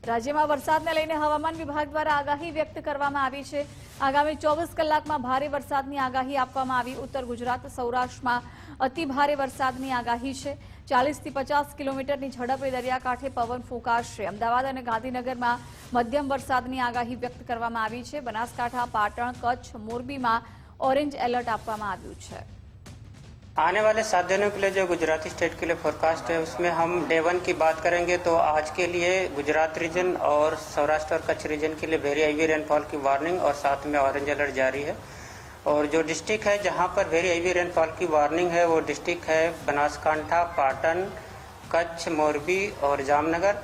રાજ્યમાં વરસાદને લઈને હવામાન વિભાગ દ્વારા આગાહી વ્યક્ત કરવામાં આવી છે। આગામી 24 કલાકમાં ભારે વરસાદની આગાહી આપવામાં આવી। ઉત્તર ગુજરાત સૌરાષ્ટ્રમાં અતિ ભારે વરસાદની આગાહી છે। 40 થી 50 કિલોમીટરની ઝડપે દરિયાકાંઠે પવન ફૂંકાશે। અમદાવાદ અને ગાંધીનગરમાં મધ્યમ વરસાદની આગાહી વ્યક્ત કરવામાં આવી છે। બનાસકાંઠા, પાટણ, કચ્છ, મોરબીમાં ऑरेंज अलर्ट આપવામાં આવ્યું છે। आने वाले 7 दिनों के लिए जो गुजराती स्टेट के लिए फोरकास्ट है उसमें हम डे 1 की बात करेंगे तो आज के लिए गुजरात रीजन और सौराष्ट्र और कच्छ रीजन के लिए वेरी हेवी रेनफॉल की वार्निंग और साथ में ऑरेंज अलर्ट जारी है। और जो डिस्ट्रिक्ट है जहां पर वेरी हेवी रेनफॉल की वार्निंग है वो डिस्ट्रिक्ट है बनासकांठा, पाटन, कच्छ, मोरबी और जामनगर।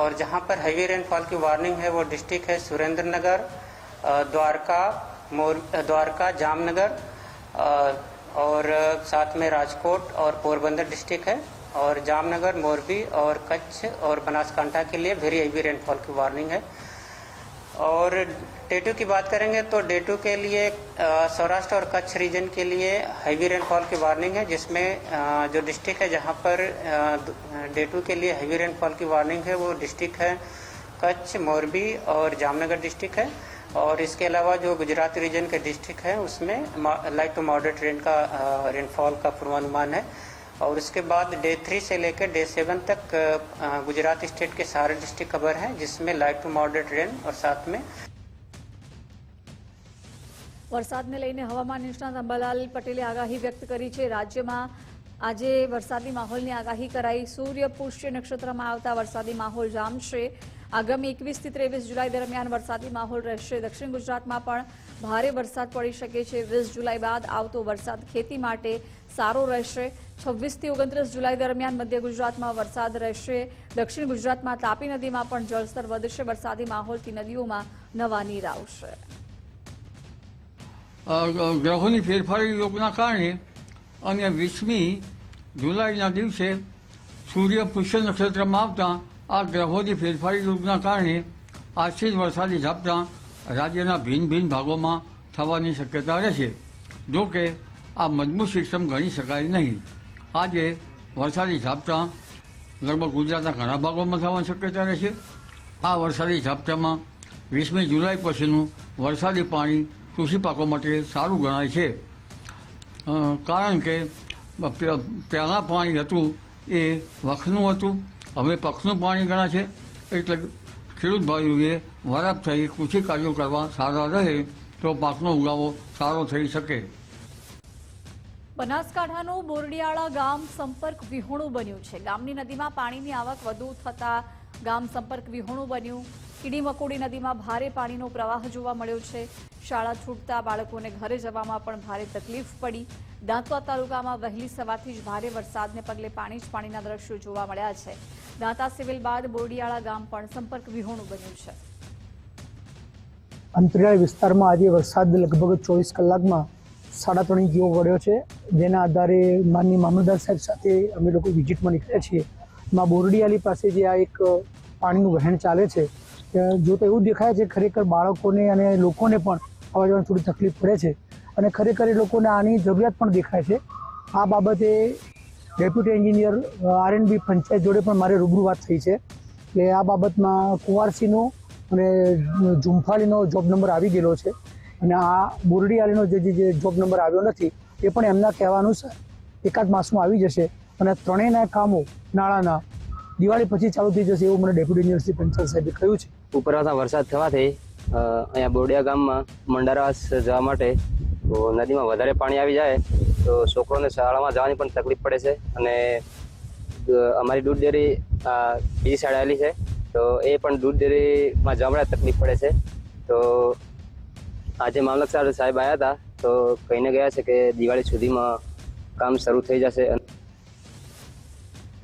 और जहां पर हेवी रेनफॉल की वार्निंग है वो डिस्ट्रिक्ट है सुरेंद्रनगर, द्वारका, जामनगर और साथ में राजकोट और पोरबंदर डिस्ट्रिक्ट है। और जामनगर, मोरबी और कच्छ और बनासकांठा के लिए वेरी हेवी रेनफॉल की वार्निंग है। और डे 2 की बात करेंगे तो डे 2 के लिए सौराष्ट्र और कच्छ रीजन के लिए हेवी रेनफॉल की वार्निंग है, जिसमें जो डिस्ट्रिक्ट है जहां पर डे 2 के लिए हेवी रेनफॉल की वार्निंग है वो डिस्ट्रिक्ट है कच्छ, मोरबी और जामनगर डिस्ट्रिक्ट है। और इसके अलावा जो गुजरात रीजन के डिस्ट्रिक्ट है उसमें लाइट टू मॉडरेट रेनफॉल का पूर्वानुमान है। और उसके बाद डे 3 से लेकर डे 7 तक गुजरात स्टेट के सारे डिस्ट्रिक्ट कवर हैं, जिसमें लाइट टू मॉडरेट रेन और साथ में વરસાદને લઈને હવામાન નિષ્ણાત અંબાલાલ પટેલે આગાહી વ્યક્ત કરી છે। રાજ્યમાં આજે વરસાદી માહોલની આગાહી કરાઈ। સૂર્ય પુષ્ય નક્ષત્રમાં આવતા વરસાદી માહોલ જામશે। આગામી 21 થી 23 જુલાઈ દરમિયાન વરસાદી માહોલ રહેશે। દક્ષિણ ગુજરાતમાં પણ ભારે વરસાદ પડી શકે છે। 20 જુલાઈ બાદ આવતો વરસાદ ખેતી માટે સારો રહેશે। 26 થી 29 જુલાઈ દરમિયાન મધ્ય ગુજરાતમાં વરસાદ રહેશે। દક્ષિણ ગુજરાતમાં તાપી નદીમાં પણ જળસ્તર વધશે। વરસાદી માહોલથી નદીઓમાં નવા નીર આવશે। ગ્રહોની ફેરફારી યોગના કારણે અને 20મી જુલાઈના દિવસે સૂર્ય પુષ્ય નક્ષત્રમાં આવતા આ ગ્રહોની ફેરફારી યોગના કારણે આજથી જ વરસાદી ઝાપટા રાજ્યના ભિન્ન ભિન્ન ભાગોમાં થવાની શક્યતા રહેશે। જો કે આ મજબૂત સિસ્ટમ ગણી શકાય નહીં। આજે વરસાદી ઝાપટા લગભગ ગુજરાતના ઘણા ભાગોમાં થવાની શક્યતા રહેશે। આ વરસાદી ઝાપટામાં 20મી જુલાઈ પછીનું વરસાદી પાણી કૃષિ પાકો માટે સારું ગણાય છે, કારણ કે પહેલાં પાણી હતું એ વખનું હતું, હવે પક્ષનું પાણી ગણાશે। એટલે ખેડૂત ભાઈઓએ વરાપ થઈ કૃષિ કાર્યો કરવા સારા રહે તો પાકનો ઉગાવો સારો થઈ શકે। બનાસકાંઠાનું બોરડિયાળા ગામ સંપર્ક વિહોણું બન્યું છે। ગામની નદીમાં પાણીની આવક વધુ થતા ગામ સંપર્ક વિહોણું બન્યું। કીડી મકોડી નદીમાં ભારે પાણીનો પ્રવાહ જોવા મળ્યો છે। શાળા છૂટતા બાળકોને ઘરે જવામાં પણ ભારે તકલીફ પડી। દાંતા તાલુકામાં વહેલી સવારથી જ ભારે વરસાદને પગલે પાણી જ પાણીના દ્રશ્યો જોવા મળ્યા છે। દાંતા સિવિલ બાદ બોરડિયાળા ગામ પણ સંપર્ક વિહોણું બન્યું છે। અંતરિયાળ વિસ્તારમાં આજે વરસાદ લગભગ 24 કલાકમાં 3.5 ઇંચ જેવો પડ્યો છે, જેના આધારે માનનીય મામલતદાર સાહેબ સાથે અમે લોકો વિઝિટમાં નીકળ્યા છીએ। માં બોરડિયાળી પાસે જે આ એક પાણીનું વહેણ ચાલે છે, જો તો એવું દેખાય છે ખરેખર બાળકોને અને લોકોને પણ આવવા જવાની થોડી તકલીફ પડે છે અને ખરેખર એ લોકોને આની જરૂરિયાત પણ દેખાય છે। આ બાબતે ડેપ્યુટી એન્જિનિયર R&B પંચાયત જોડે પણ મારે રૂબરૂ વાત થઈ છે કે આ બાબતમાં કુંવારસીનો અને ઝુંફાળીનો જોબ નંબર આવી ગયેલો છે અને આ બોરડિયાળીનો જે જોબ નંબર આવ્યો નથી એ પણ એમના કહેવા અનુસાર એકાદ માસમાં આવી જશે અને ત્રણેયના કામો નાણાંના દિવાળી પછી ચાલુ થઈ જશે એવું મને ડેપ્યુટી એન્જિનિયર શ્રી પંચાલ સાહેબે કહ્યું છે। ઉપરવાસમાં વરસાદ થવાથી અહીંયા બોરડિયા ગામમાં મંડારાવાસ જવા માટે તો નદીમાં વધારે પાણી આવી જાય તો છોકરોને શાળામાં જવાની પણ તકલીફ પડે છે અને અમારી દૂધ ડેરી બીજી સાઈડ આવેલી છે તો એ પણ દૂધ ડેરીમાં જવા માટે તકલીફ પડે છે। તો આજે મામલતદાર સાહેબ આવ્યા હતા તો કહીને ગયા છે કે દિવાળી સુધીમાં કામ શરૂ થઈ જશે।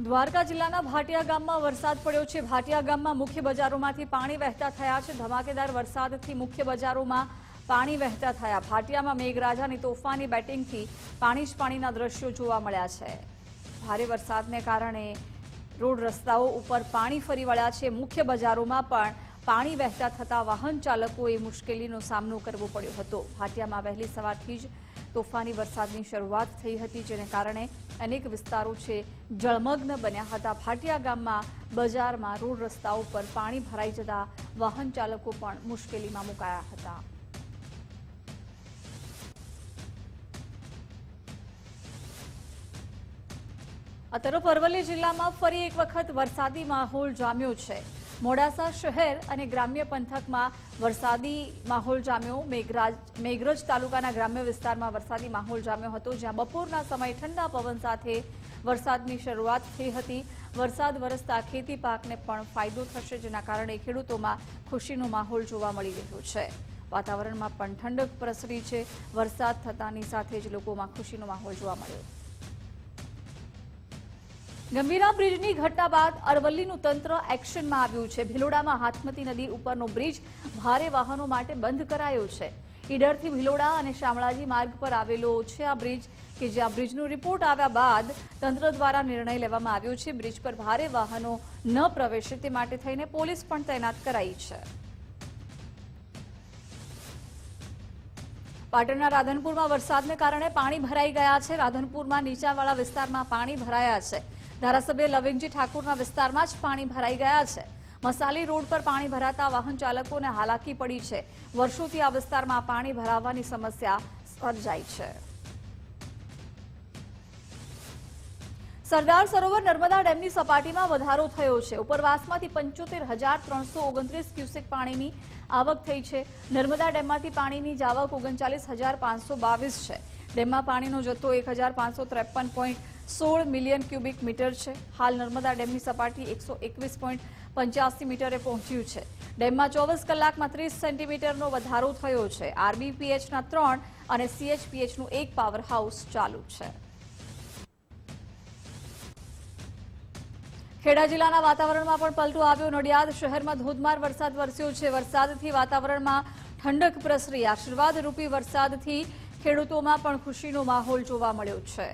દ્વારકા જિલ્લાના ભાટિયા ગામમાં વરસાદ પડ્યો છે। ભાટિયા ગામમાં મુખ્ય બજારોમાંથી પાણી વહેતા થયા છે। ધમાકેદાર વરસાદથી મુખ્ય બજારોમાં પાણી વહેતા થયા। ભાટિયામાં મેઘરાજાની તોફાની બેટિંગથી પાણી જ પાણીના દ્રશ્યો જોવા મળ્યા છે। ભારે વરસાદને કારણે રોડ રસ્તાઓ ઉપર પાણી ફરી વળ્યા છે। મુખ્ય બજારોમાં પણ પાણી વહેતા થતા વાહન ચાલકોએ મુશ્કેલીનો સામનો કરવો પડ્યો હતો। ભાટિયામાં વહેલી સવારથી જ તોફાની વરસાદની શરૂઆત થઈ હતી, જેને કારણે અનેક વિસ્તારો છે જળમગ્ન બન્યા હતા. ભાટિયા ગામમાં બજારમાં રોડ રસ્તાઓ પર પાણી ભરાઈ જતા વાહન ચાલકો પણ મુશ્કેલીમાં મુકાયા હતા. આ તરફ અરવલ્લી જિલ્લામાં ફરી એક વખત વરસાદી માહોલ જામ્યો છે. મોડાસા શહેર અને ગ્રામ્ય પંથકમાં વરસાદી માહોલ જામ્યો. મેઘરજ તાલુકાના ગ્રામ્ય વિસ્તારમાં વરસાદી માહોલ જામ્યો હતો, જ્યાં બપોરના સમયે ઠંડા પવન સાથે વરસાદની શરૂઆત થઈ હતી. વરસાદ વરસતા ખેતી પાકને પણ ફાયદો થશે, જેના કારણે ખેડૂતોમાં ખુશીનો માહોલ જોવા મળી રહ્યો છે. વાતાવરણમાં પણ ઠંડક પ્રસરી છે. વરસાદ થતાની સાથે જ લોકોમાં ખુશીનો માહોલ જોવા મળ્યો. ગંભીરા બ્રિજની ઘટના બાદ અરવલ્લીનું તંત્ર એક્શનમાં આવ્યું છે. ભિલોડામાં હાથમતી નદી ઉપરનો બ્રિજ ભારે વાહનો માટે બંધ કરાયો છે. ઈડરથી ભિલોડા અને શામળાજી માર્ગ પર આવેલો છે આ બ્રિજ, કે જ્યાં બ્રિજનો રિપોર્ટ આવ્યા બાદ તંત્ર દ્વારા નિર્ણય લેવામાં આવ્યો છે. બ્રિજ પર ભારે વાહનો ન પ્રવેશે તે માટે થઈને પોલીસ પણ તૈનાત કરાઈ છે. પાટણના રાધનપુરમાં વરસાદને કારણે પાણી ભરાઈ ગયા છે. રાધનપુરમાં નીચાણવાળા વિસ્તારમાં પાણી ભરાયા છે. ધારાસભ્ય લવિંગજી ઠાકોરના વિસ્તારમાં જ પાણી ભરાઈ ગયા છે. મસાલી રોડ પર પાણી ભરાતા વાહન ચાલકોને હાલાકી પડી છે. વર્ષોથી આ વિસ્તારમાં પાણી ભરાવાની સમસ્યા સર્જાઈ છે. સરદાર સરોવર નર્મદા ડેમની સપાટીમાં વધારો થયો છે. ઉપરવાસમાંથી 75,329 ક્યુસેક પાણીની આવક થઈ છે. નર્મદા ડેમમાંથી પાણીની આવક 39,522 છે. ડેમમાં પાણીનો જથ્થો 1,553.16 મિલિયન ક્યુબિક મીટર છે. હાલ નર્મદા ડેમની સપાટી 121.85 મીટરે પહોંચ્યું છે. ડેમમાં 24 કલાકમાં 30 સેન્ટીમીટરનો વધારો થયો છે. આરબીપીએચના 3 અને સીએચપીએચનું 1 પાવર હાઉસ ચાલુ છે. ખેડા જિલ્લાના વાતાવરણમાં પણ પલટો આવ્યો. નડિયાદ શહેરમાં ધોધમાર વરસાદ વરસ્યો છે. વરસાદથી વાતાવરણમાં ઠંડક પ્રસરી. આશીર્વાદ રૂપી વરસાદથી ખેડૂતોમાં પણ ખુશીનો માહોલ જોવા મળ્યો છે.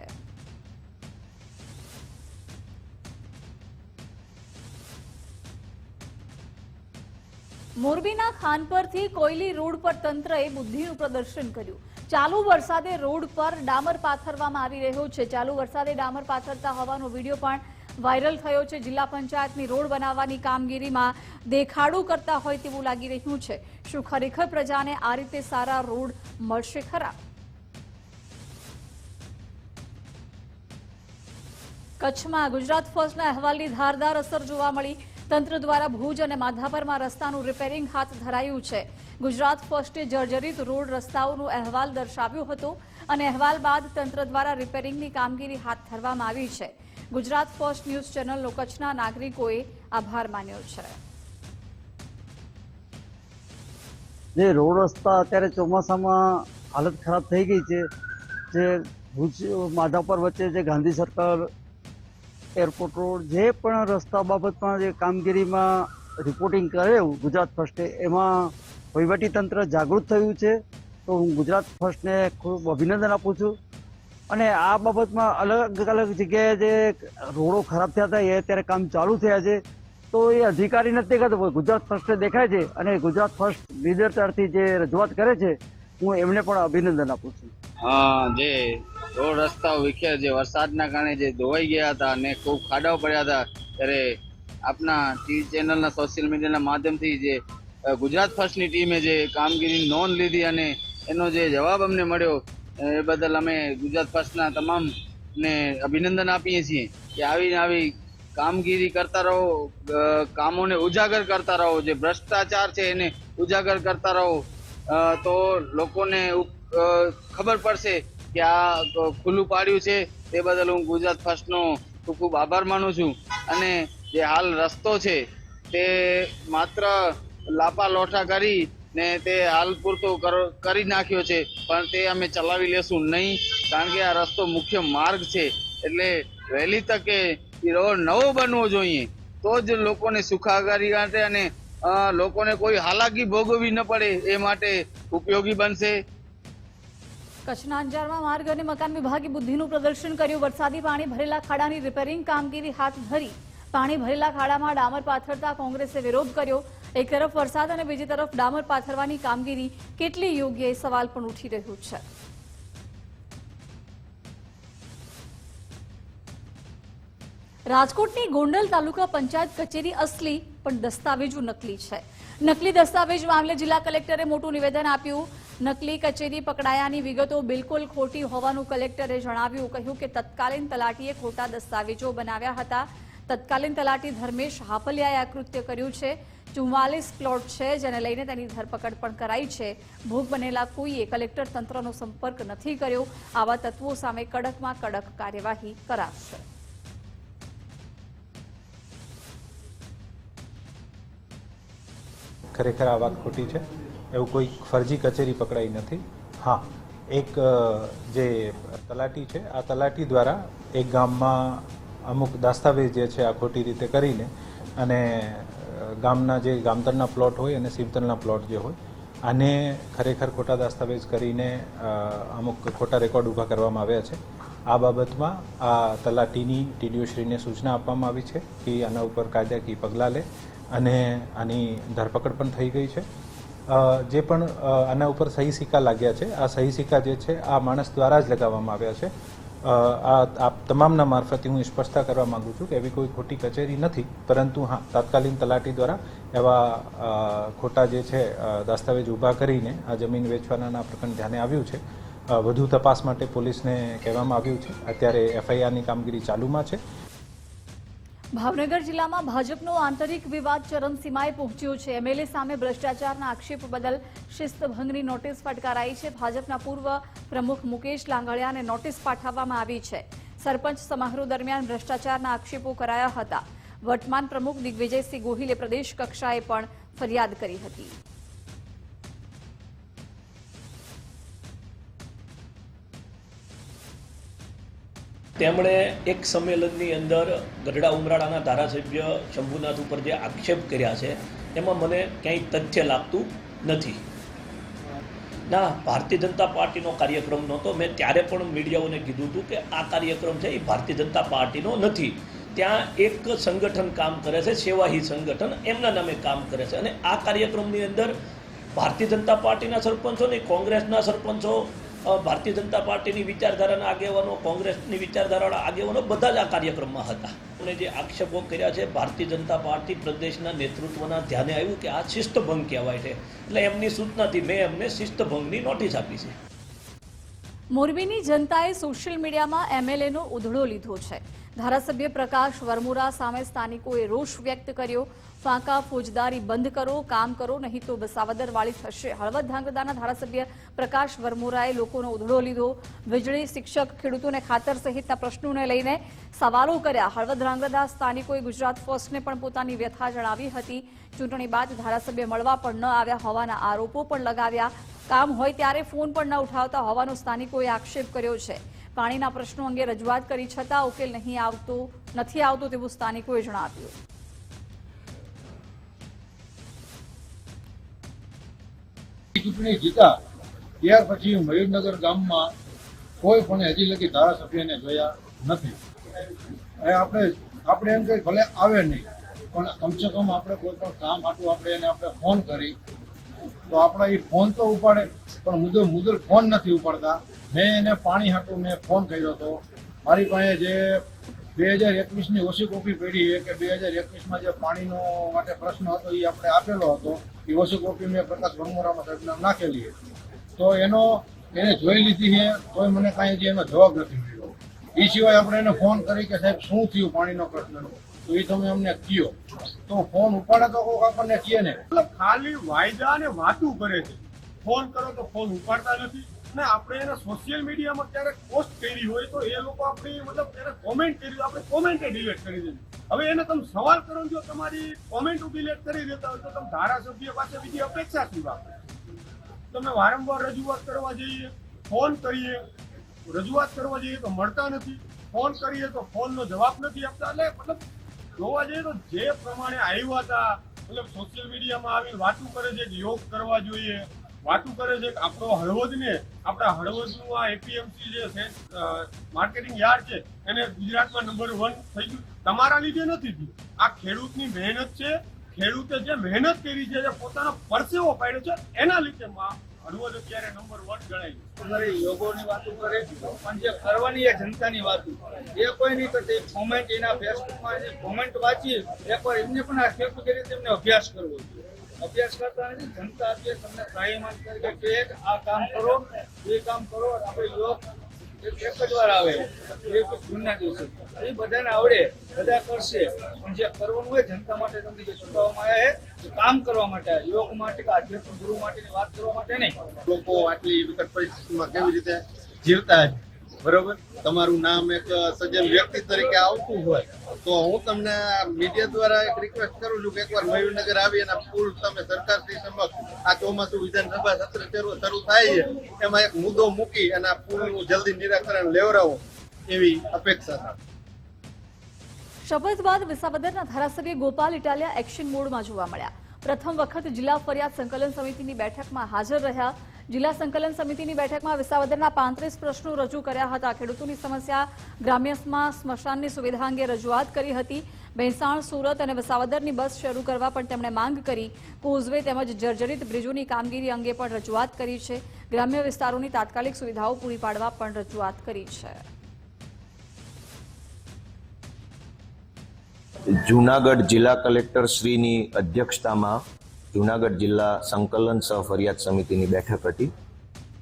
મોરબીના ખાનપરથી કોયલી રોડ પર તંત્રએ બુદ્ધિનું પ્રદર્શન કર્યું. ચાલુ વરસાદે રોડ પર ડામર પાથરવામાં આવી રહ્યો છે. ચાલુ વરસાદે ડામર પાથરતા હોવાનો વિડીયો પણ વાયરલ થયો છે. જિલ્લા પંચાયતની રોડ બનાવવાની કામગીરીમાં દેખાડું કરતા હોય તેવું લાગી રહ્યું છે. શું ખરેખર પ્રજાને આ રીતે સારા રોડ મળશે ખરા? કચ્છમાં ગુજરાત ફર્સ્ટના અહેવાલની ધારદાર અસર જોવા મળી. તંત્ર દ્વારા ભુજ અને માધાપરમાં રસ્તાનું રિપેરિંગ હાથ ધરાયું છે. ગુજરાત ફર્સ્ટે જર્જરિત રોડ રસ્તાઓનો અહેવાલ દર્શાવ્યો હતો અને અહેવાલ બાદ તંત્ર દ્વારા રિપેરિંગની કામગીરી હાથ ધરવામાં આવી છે. ગુજરાત ફર્સ્ટ ન્યૂઝ ચેનલનો કચ્છના નાગરિકોએ આભાર માન્યો છે. જે રોડ રસ્તા અત્યારે ચોમાસામાં હાલત ખરાબ થઈ ગઈ છે. જે ભુજ માધાપર વચ્ચે જે ગાંધી સર્કલ, એરપોર્ટ રોડ, જે પણ રસ્તા બાબતમાં જે કામગીરીમાં રિપોર્ટિંગ કરેલું ગુજરાત ફર્સ્ટે, એમાં વહીવટીતંત્ર જાગૃત થયું છે. તો હું ગુજરાત ફર્સ્ટને ખૂબ અભિનંદન આપું છું. અને આ બાબતમાં અલગ અલગ જગ્યાએ જે રોડો ખરાબ થયા હતા એ અત્યારે કામ ચાલુ થયા છે. તો એ અધિકારી નથી દેખાતો, ગુજરાત ફર્સ્ટે દેખાય છે. અને ગુજરાત ફર્સ્ટ લીડર તરફથી જે રજૂઆત કરે છે, હું એમને પણ અભિનંદન આપું છું. જે રોડ રસ્તાઓ વિખેર જે વરસાદના કારણે જે ધોવાઈ ગયા હતા અને ખૂબ ખાડાઓ પડ્યા હતા, ત્યારે આપના ટીવી ચેનલના સોશિયલ મીડિયાના માધ્યમથી જે ગુજરાત ફર્સ્ટની ટીમે જે કામગીરીની નોંધ લીધી અને એનો જે જવાબ અમને મળ્યો એ બદલ અમે ગુજરાત ફર્સ્ટના તમામને અભિનંદન આપીએ છીએ કે આવી કામગીરી કરતા રહો, કામોને ઉજાગર કરતા રહો. જે ભ્રષ્ટાચાર છે એને ઉજાગર કરતા રહો, તો લોકોને ખબર પડશે કે આ ખુલ્લું પાડ્યું છે. તે બદલ હું ગુજરાત ફર્સ્ટનો ખૂબ ખૂબ આભાર માનું છું. અને જે હાલ રસ્તો છે તે માત્ર લાપા લોઠા કરી ને તે હાલ પૂરતો કરી નાખ્યો છે, પણ તે અમે ચલાવી લેશું નહીં, કારણ કે આ રસ્તો મુખ્ય માર્ગ છે. એટલે વહેલી તકે રોડ નવો બનવો જોઈએ, તો જ લોકોને સુખાકારી માટે અને લોકોને કોઈ હાલાકી ભોગવવી ન પડે એ માટે ઉપયોગી બનશે. કચ્છના અંજારમાં માર્ગ અને મકાન વિભાગે બુદ્ધિનું પ્રદર્શન કર્યું. વરસાદી પાણી ભરેલા ખાડાની રિપેરિંગ કામગીરી હાથ ધરી. પાણી ભરેલા ખાડામાં ડામર પાથરતા કોંગ્રેસે વિરોધ કર્યો. એક તરફ વરસાદ અને બીજી તરફ ડામર પાથરવાની કામગીરી કેટલી યોગ્ય એ સવાલ પણ ઉઠી રહ્યો છે. રાજકોટની ગોંડલ તાલુકા પંચાયત કચેરી અસલી પણ દસ્તાવેજો નકલી છે. નકલી દસ્તાવેજ મામલે જિલ્લા કલેક્ટરે મોટું નિવેદન આપ્યું. નકલી કચેરી પકડાયાની વિગતો બિલકુલ ખોટી હોવાનું કલેક્ટરે જણાવ્યું. કહ્યું કે તત્કાલીન તલાટીએ ખોટા દસ્તાવેજો બનાવ્યા હતા. તત્કાલીન તલાટી ધર્મેશ હાપલિયાએ આ કૃત્ય કર્યું છે. 44 પ્લોટ છે, જેને લઈને તેની ધરપકડ પણ કરાઈ છે. ભોગ બનેલા કોઈએ કલેક્ટર તંત્રનો સંપર્ક નથી કર્યો. આવા તત્વો સામે કડકમાં કડક કાર્યવાહી કરાશે. ખરેખર આ વાત ખોટી છે. એવું કોઈ ફરજી કચેરી પકડાઈ નથી. હા, એક જે તલાટી છે, આ તલાટી દ્વારા એક ગામમાં અમુક દસ્તાવેજ જે છે આ ખોટી રીતે કરીને અને ગામના જે ગામતળના પ્લોટ હોય અને સીમતળના પ્લોટ જે હોય આને ખરેખર ખોટા દસ્તાવેજ કરીને અમુક ખોટા રેકોર્ડ ઊભા કરવામાં આવ્યા છે. આ બાબતમાં આ તલાટીની ટીડીઓશ્રીને સૂચના આપવામાં આવી છે કે આના ઉપર કાયદાકીય પગલાં લે અને આની ધરપકડ પણ થઈ ગઈ છે. જે પણ આના ઉપર સહી સિક્કા લાગ્યા છે, આ સહી સિક્કા જે છે આ માણસ દ્વારા જ લગાવવામાં આવ્યા છે. આ તમામના મારફતે હું સ્પષ્ટતા કરવા માંગુ છું કે એવી કોઈ ખોટી કચેરી નથી, પરંતુ હા, તાત્કાલિક તલાટી દ્વારા એવા ખોટા જે છે દસ્તાવેજ ઊભા કરીને આ જમીન વેચવાના પ્રકરણ ધ્યાને આવ્યું છે. વધુ તપાસ માટે પોલીસને કહેવામાં આવ્યું છે. અત્યારે એફઆઈઆરની કામગીરી ચાલુમાં છે. ભાવનગર જિલ્લામાં ભાજપનો આંતરિક વિવાદ ચરમસીમાએ પહોંચ્યો છે. એમએલએ સામે ભ્રષ્ટાચારના આક્ષેપ બદલ શિસ્તભંગની નોટિસ ફટકારાઈ છે. ભાજપના પૂર્વ પ્રમુખ મુકેશ લાંગળિયાને નોટિસ પાઠવવામાં આવી છે. સરપંચ સમારોહ દરમિયાન ભ્રષ્ટાચારના આક્ષેપો કરાયા હતા. વર્તમાન પ્રમુખ દિગ્વિજયસિંહ ગોહિલે પ્રદેશ કક્ષાએ પણ ફરિયાદ કરી હતી. તેમણે એક સંમેલનની અંદર ગઢડા ઉમરાળાના ધારાસભ્ય શંભુનાથ ઉપર જે આક્ષેપ કર્યા છે એમાં મને ક્યાંય તથ્ય લાગતું નથી. ના, ભારતીય જનતા પાર્ટીનો કાર્યક્રમ નહોતો. મેં ત્યારે પણ મીડિયાઓને કીધું હતું કે આ કાર્યક્રમ છે એ ભારતીય જનતા પાર્ટીનો નથી. ત્યાં એક સંગઠન કામ કરે છે, સેવાહી સંગઠન, એમના નામે કામ કરે છે. અને આ કાર્યક્રમની અંદર ભારતીય જનતા પાર્ટીના સરપંચો નહીં, કોંગ્રેસના સરપંચો, ભારતીય જનતા પાર્ટીની વિચારધારાના આગેવાનો, કોંગ્રેસની વિચારધારાના આગેવાનો બધા જ આ કાર્યક્રમમાં હતા. અને જે આક્ષેપો કર્યા છે ભારતીય જનતા પાર્ટી પ્રદેશના નેતૃત્વના ધ્યાને આવ્યું કે આ શિસ્તભંગ કહેવાય છે. એટલે એમની સૂચનાથી મેં એમને શિસ્તભંગની નોટિસ આપી છે. મોરબીની જનતાએ સોશિયલ મીડિયામાં એમએલએનો ઉધડો લીધો છે. ધારાસભ્ય પ્રકાશ વરમોરા સામે સ્થાનિકોએ રોષ વ્યક્ત કર્યો. ફાંકા ફોજદારી બંધ કરો, કામ કરો, નહીં તો બસાવદરવાળી થશે. હળવદ ધાંગધ્રાના ધારાસભ્ય પ્રકાશ વરમોરાએ લોકોનો ઉધડો લીધો. વીજળી, શિક્ષક, ખેડૂતોને ખાતર સહિતના પ્રશ્નોને લઈને સવાલો કર્યા. હળવદ ધાંગધ્રા સ્થાનિકોએ ગુજરાત ફર્સ્ટને પણ પોતાની વ્યથા જણાવી હતી. ચૂંટણી બાદ ધારાસભ્ય મળવા પણ ન આવ્યા હોવાના આરોપો પણ લગાવ્યા. કામ હોય ત્યારે ફોન પણ ન ઉઠાવતા હોવાનો સ્થાનિકોએ આક્ષેપ કર્યો છે. પાણીના પ્રશ્નો અંગે રજૂઆત કરી છતાં ઉકેલ નથી આવતો તેવું સ્થાનિકોએ જણાવ્યું. ચૂંટણી જીતા ત્યાર પછી મયુરનગર ગામમાં કોઈ પણ હજી લગી ધારાસભ્યને જોયા નથી. આપણે એમ કઈ ભલે આવે નહીં, પણ કમસે કમ આપણે કોઈ પણ કામ હાટું આપણે ફોન કરી તો આપણે એ ફોન તો ઉપાડે, પણ મુદલ ફોન નથી ઉપાડતા. મેં એને પાણી હાટું મેં ફોન કર્યો હતો. મારી પાસે જે 2021ની ઓછી કોપી પડી છે કે 2021માં જે પાણીનો માટે પ્રશ્ન હતો એ આપણે આપેલો હતો. એ ઓછી કોપી મેં પ્રકાશ વરમોરામાં સાહેબને નાખેલી છે. તો એને જોઈ લીધી છે, તોય મને કાંઈ જે એનો જવાબ નથી મળ્યો. એ સિવાય આપણે એને ફોન કરી કે સાહેબ શું થયું પાણીનો પ્રશ્નનો, તો એ તમે અમને કહો. તો ફોન ઉપાડે તો કોઈ આપણને કહે ને. ખાલી વાયદા અને વાતું કરે છે. ફોન કરો તો ફોન ઉપાડતા નથી. અને આપણે એને સોશિયલ મીડિયામાં ક્યારેક પોસ્ટ કરી હોય તો એ લોકો આપણી એને કોમેન્ટ કરી, આપણે કોમેન્ટ ડિલીટ કરી દીધી. હવે એને તમે સવાલ કરો, જો તમારી કોમેન્ટ ડિલીટ કરી દેતા હોય તો તમે ધારાસભ્ય પાસે બીજી અપેક્ષા શું રાખો? તમે વારંવાર રજૂઆત કરવા જઈએ, ફોન કરીએ, રજૂઆત કરવા જઈએ તો મળતા નથી, ફોન કરીએ તો ફોનનો જવાબ નથી આપતા. એટલે જોવા જઈએ તો જે પ્રમાણે આવ્યા હતા, સોશિયલ મીડિયામાં આવીને વાતું કરે છે કે યોગ કરવા જોઈએ, વાતું કરે છે કે આપણો હળવદને, આપણા હળવદનું આ એપીએમસી જે છે માર્કેટિંગ યાર્ડ છે એને ગુજરાતમાં નંબર 1 થઈ ગયું. તમારા લીધે નથી થયું. આ ખેડૂતની મહેનત છે. ખેડૂતે જે મહેનત કરી છે, જે પોતાનો પરસેવો પાડ્યો છે, એના લીધે હળવદ અત્યારે નંબર 1 ગણાય છે. અમારે યોગોની વાતો કરે પણ જે કરવાની એ જનતાની વાતો એ કોઈ નહીં કરતી. કોમેન્ટ એના ફેસબુકમાં જે કોમેન્ટ વાંચી એકવાર એમને પણ આ ખેડૂત કરી તેમને અભ્યાસ કરવો જોઈએ. અભ્યાસ કરતા નથી. જનતા અત્યારે તમને પ્રાયમાન તરીકે કહે કે આ કામ કરો એ કામ કરો. આપણે યોગ એક જ વાર આવે એક જૂના દિવસે એ બધાને આવડે બધા કરશે પણ જે કરવાનું હોય જનતા માટે તમને જે ચૂકવવામાં આવ્યા છે કામ કરવા માટે યોગ માટે કે આધ્યાત્મિક ગુરુ માટેની વાત કરવા માટે નહીં. લોકો આટલી વિકટ પરિસ્થિતિમાં કેવી રીતે જીવતા છે, બરોબર. તમારું નામ એક સજ્જન વ્યક્તિ તરીકે આવતું હોય તો હું તમને મીડિયા દ્વારા એક રિક્વેસ્ટ કરું છું કે એકવાર મયુરનગર આવી અને પુલ તમે સરકારશ્રી સમક્ષ આ ચોમાસું વિધાનસભા સત્ર શરૂ થાય છે એમાં એક મુદ્દો મૂકી અને આ પુલનું જલ્દી નિરાકરણ લેવડાવો એવી અપેક્ષા થાય. શપથ બાદ વિસાવદરના ધારાસભ્ય ગોપાલ ઇટાલિયા એક્શન મોડમાં જોવા મળ્યા. પ્રથમ વખત જિલ્લા ફરિયાદ સંકલન સમિતિની બેઠકમાં હાજર રહ્યા. જિલ્લા સંકલન સમિતિની બેઠકમાં વિસાવદરના 35 પ્રશ્નો રજૂ કર્યા હતા. ખેડૂતોની સમસ્યા, ગ્રામ્યમાં સ્મશાનની સુવિધા અંગે રજૂઆત કરી હતી. ભેંસાણ, સુરત અને વિસાવદરની બસ શરૂ કરવા પણ તેમણે માંગ કરી. કોઝવે તેમજ જર્જરિત બ્રિજોની કામગીરી અંગે પણ રજૂઆત કરી છે. ગ્રામ્ય વિસ્તારોની તાત્કાલિક સુવિધાઓ પૂરી પાડવા પણ રજૂઆત કરી છે. જૂનાગઢ જિલ્લા કલેક્ટર શ્રીની અધ્યક્ષતામાં જૂનાગઢ જિલ્લા સંકલન સહ ફરિયાદ સમિતિની બેઠક હતી.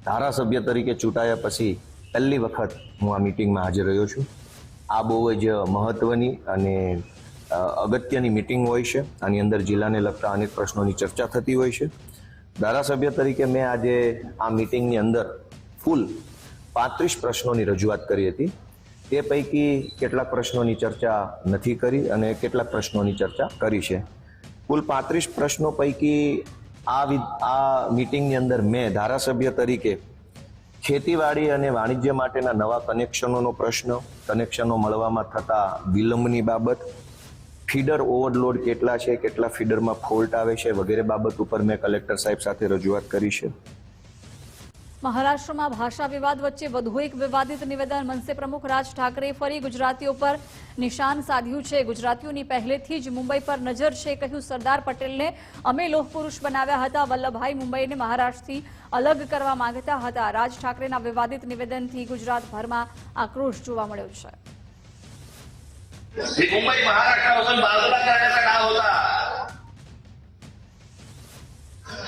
ધારાસભ્ય તરીકે ચૂંટાયા પછી પહેલી વખત હું આ મિટિંગમાં હાજર રહ્યો છું. આ બહુ જ મહત્વની અને અગત્યની મિટિંગ હોય છે. આની અંદર જિલ્લાને લગતા અનેક પ્રશ્નોની ચર્ચા થતી હોય છે. ધારાસભ્ય તરીકે મેં આજે આ મિટિંગની અંદર કુલ 35 પ્રશ્નોની રજૂઆત કરી હતી. તે પૈકી કેટલાક પ્રશ્નોની ચર્ચા નથી કરી અને કેટલાક પ્રશ્નોની ચર્ચા કરી છે. કુલ 35 પ્રશ્નો પૈકી આ મિટિંગની અંદર મેં ધારાસભ્ય તરીકે ખેતીવાડી અને વાણિજ્ય માટેના નવા કનેક્શનોનો પ્રશ્ન, કનેક્શનો મળવામાં થતા વિલંબની બાબત, ફીડર ઓવરલોડ કેટલા છે, કેટલા ફીડરમાં ફોલ્ટ આવે છે વગેરે બાબત ઉપર મેં કલેક્ટર સાહેબ સાથે રજૂઆત કરી છે. મહારાષ્ટ્રમાં ભાષા વિવાદ વચ્ચે વધુ એક વિવાદિત નિવેદન. મનસે પ્રમુખ રાજ ઠાકરે ફરી ગુજરાતીઓ પર નિશાન સાધ્યું છે. ગુજરાતીઓની પહેલેથી જ મુંબઈ પર નજર છે. કહ્યું, સરદાર પટેલને અમે લોહ પુરુષ બનાવ્યા હતા. વલ્લભભાઈ મુંબઈને મહારાષ્ટ્રથી અલગ કરવા માંગતા હતા. રાજ ઠાકરેના વિવાદિત નિવેદનથી ગુજરાતભરમાં આક્રોશ જોવા મળ્યો છે. मुंबई महाराष्ट्रापासून बाजूला करण्याचा काळ होता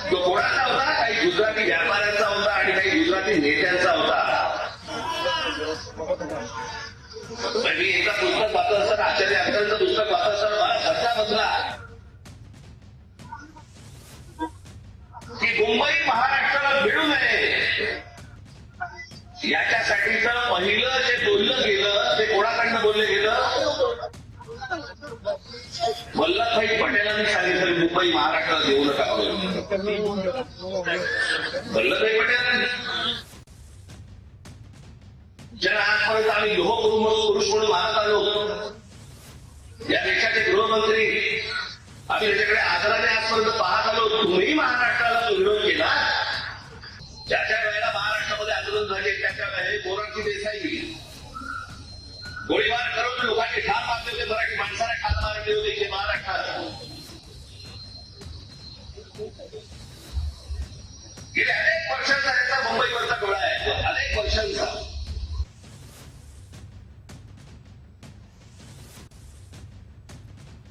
तो कोणाचा होता? काही गुजराती व्यापाऱ्यांचा होता आणि काही गुजराती नेत्यांचा होता. मी एकदा पुस्तक वाचत असताना आचार्य अक्कलचं पुस्तक वाचत असताना मला धक्का बसला की मुंबई महाराष्ट्राला मिळू नये याच्यासाठीचं पहिलं जे बोललं गेलं ते कोणाकडनं बोललं गेलं? वल्लभभाई पटेलांनी सांगितलं मुंबई महाराष्ट्राला देऊ नका. वल्लभभाई पटेलांनी ज्यांना आजपर्यंत आम्ही लोह पुरुष म्हणून मानत आलो होतो, या देशाचे गृहमंत्री आम्ही त्याच्याकडे आदराने आजपर्यंत पाहत आलो. तुम्ही महाराष्ट्राला विरोध केला. ज्या ज्या वेळेला महाराष्ट्रामध्ये आंदोलन झाले त्याच्या वेळेला मोरारजी देसाई गोळीबार करून लोकांनी ठार मारले होते. मराठी माणसाला ठार मारले होते इथे महाराष्ट्रात. गेल्या अनेक वर्षांचा त्याचा मुंबईवरचा डोळा आहे. अनेक वर्षांचा.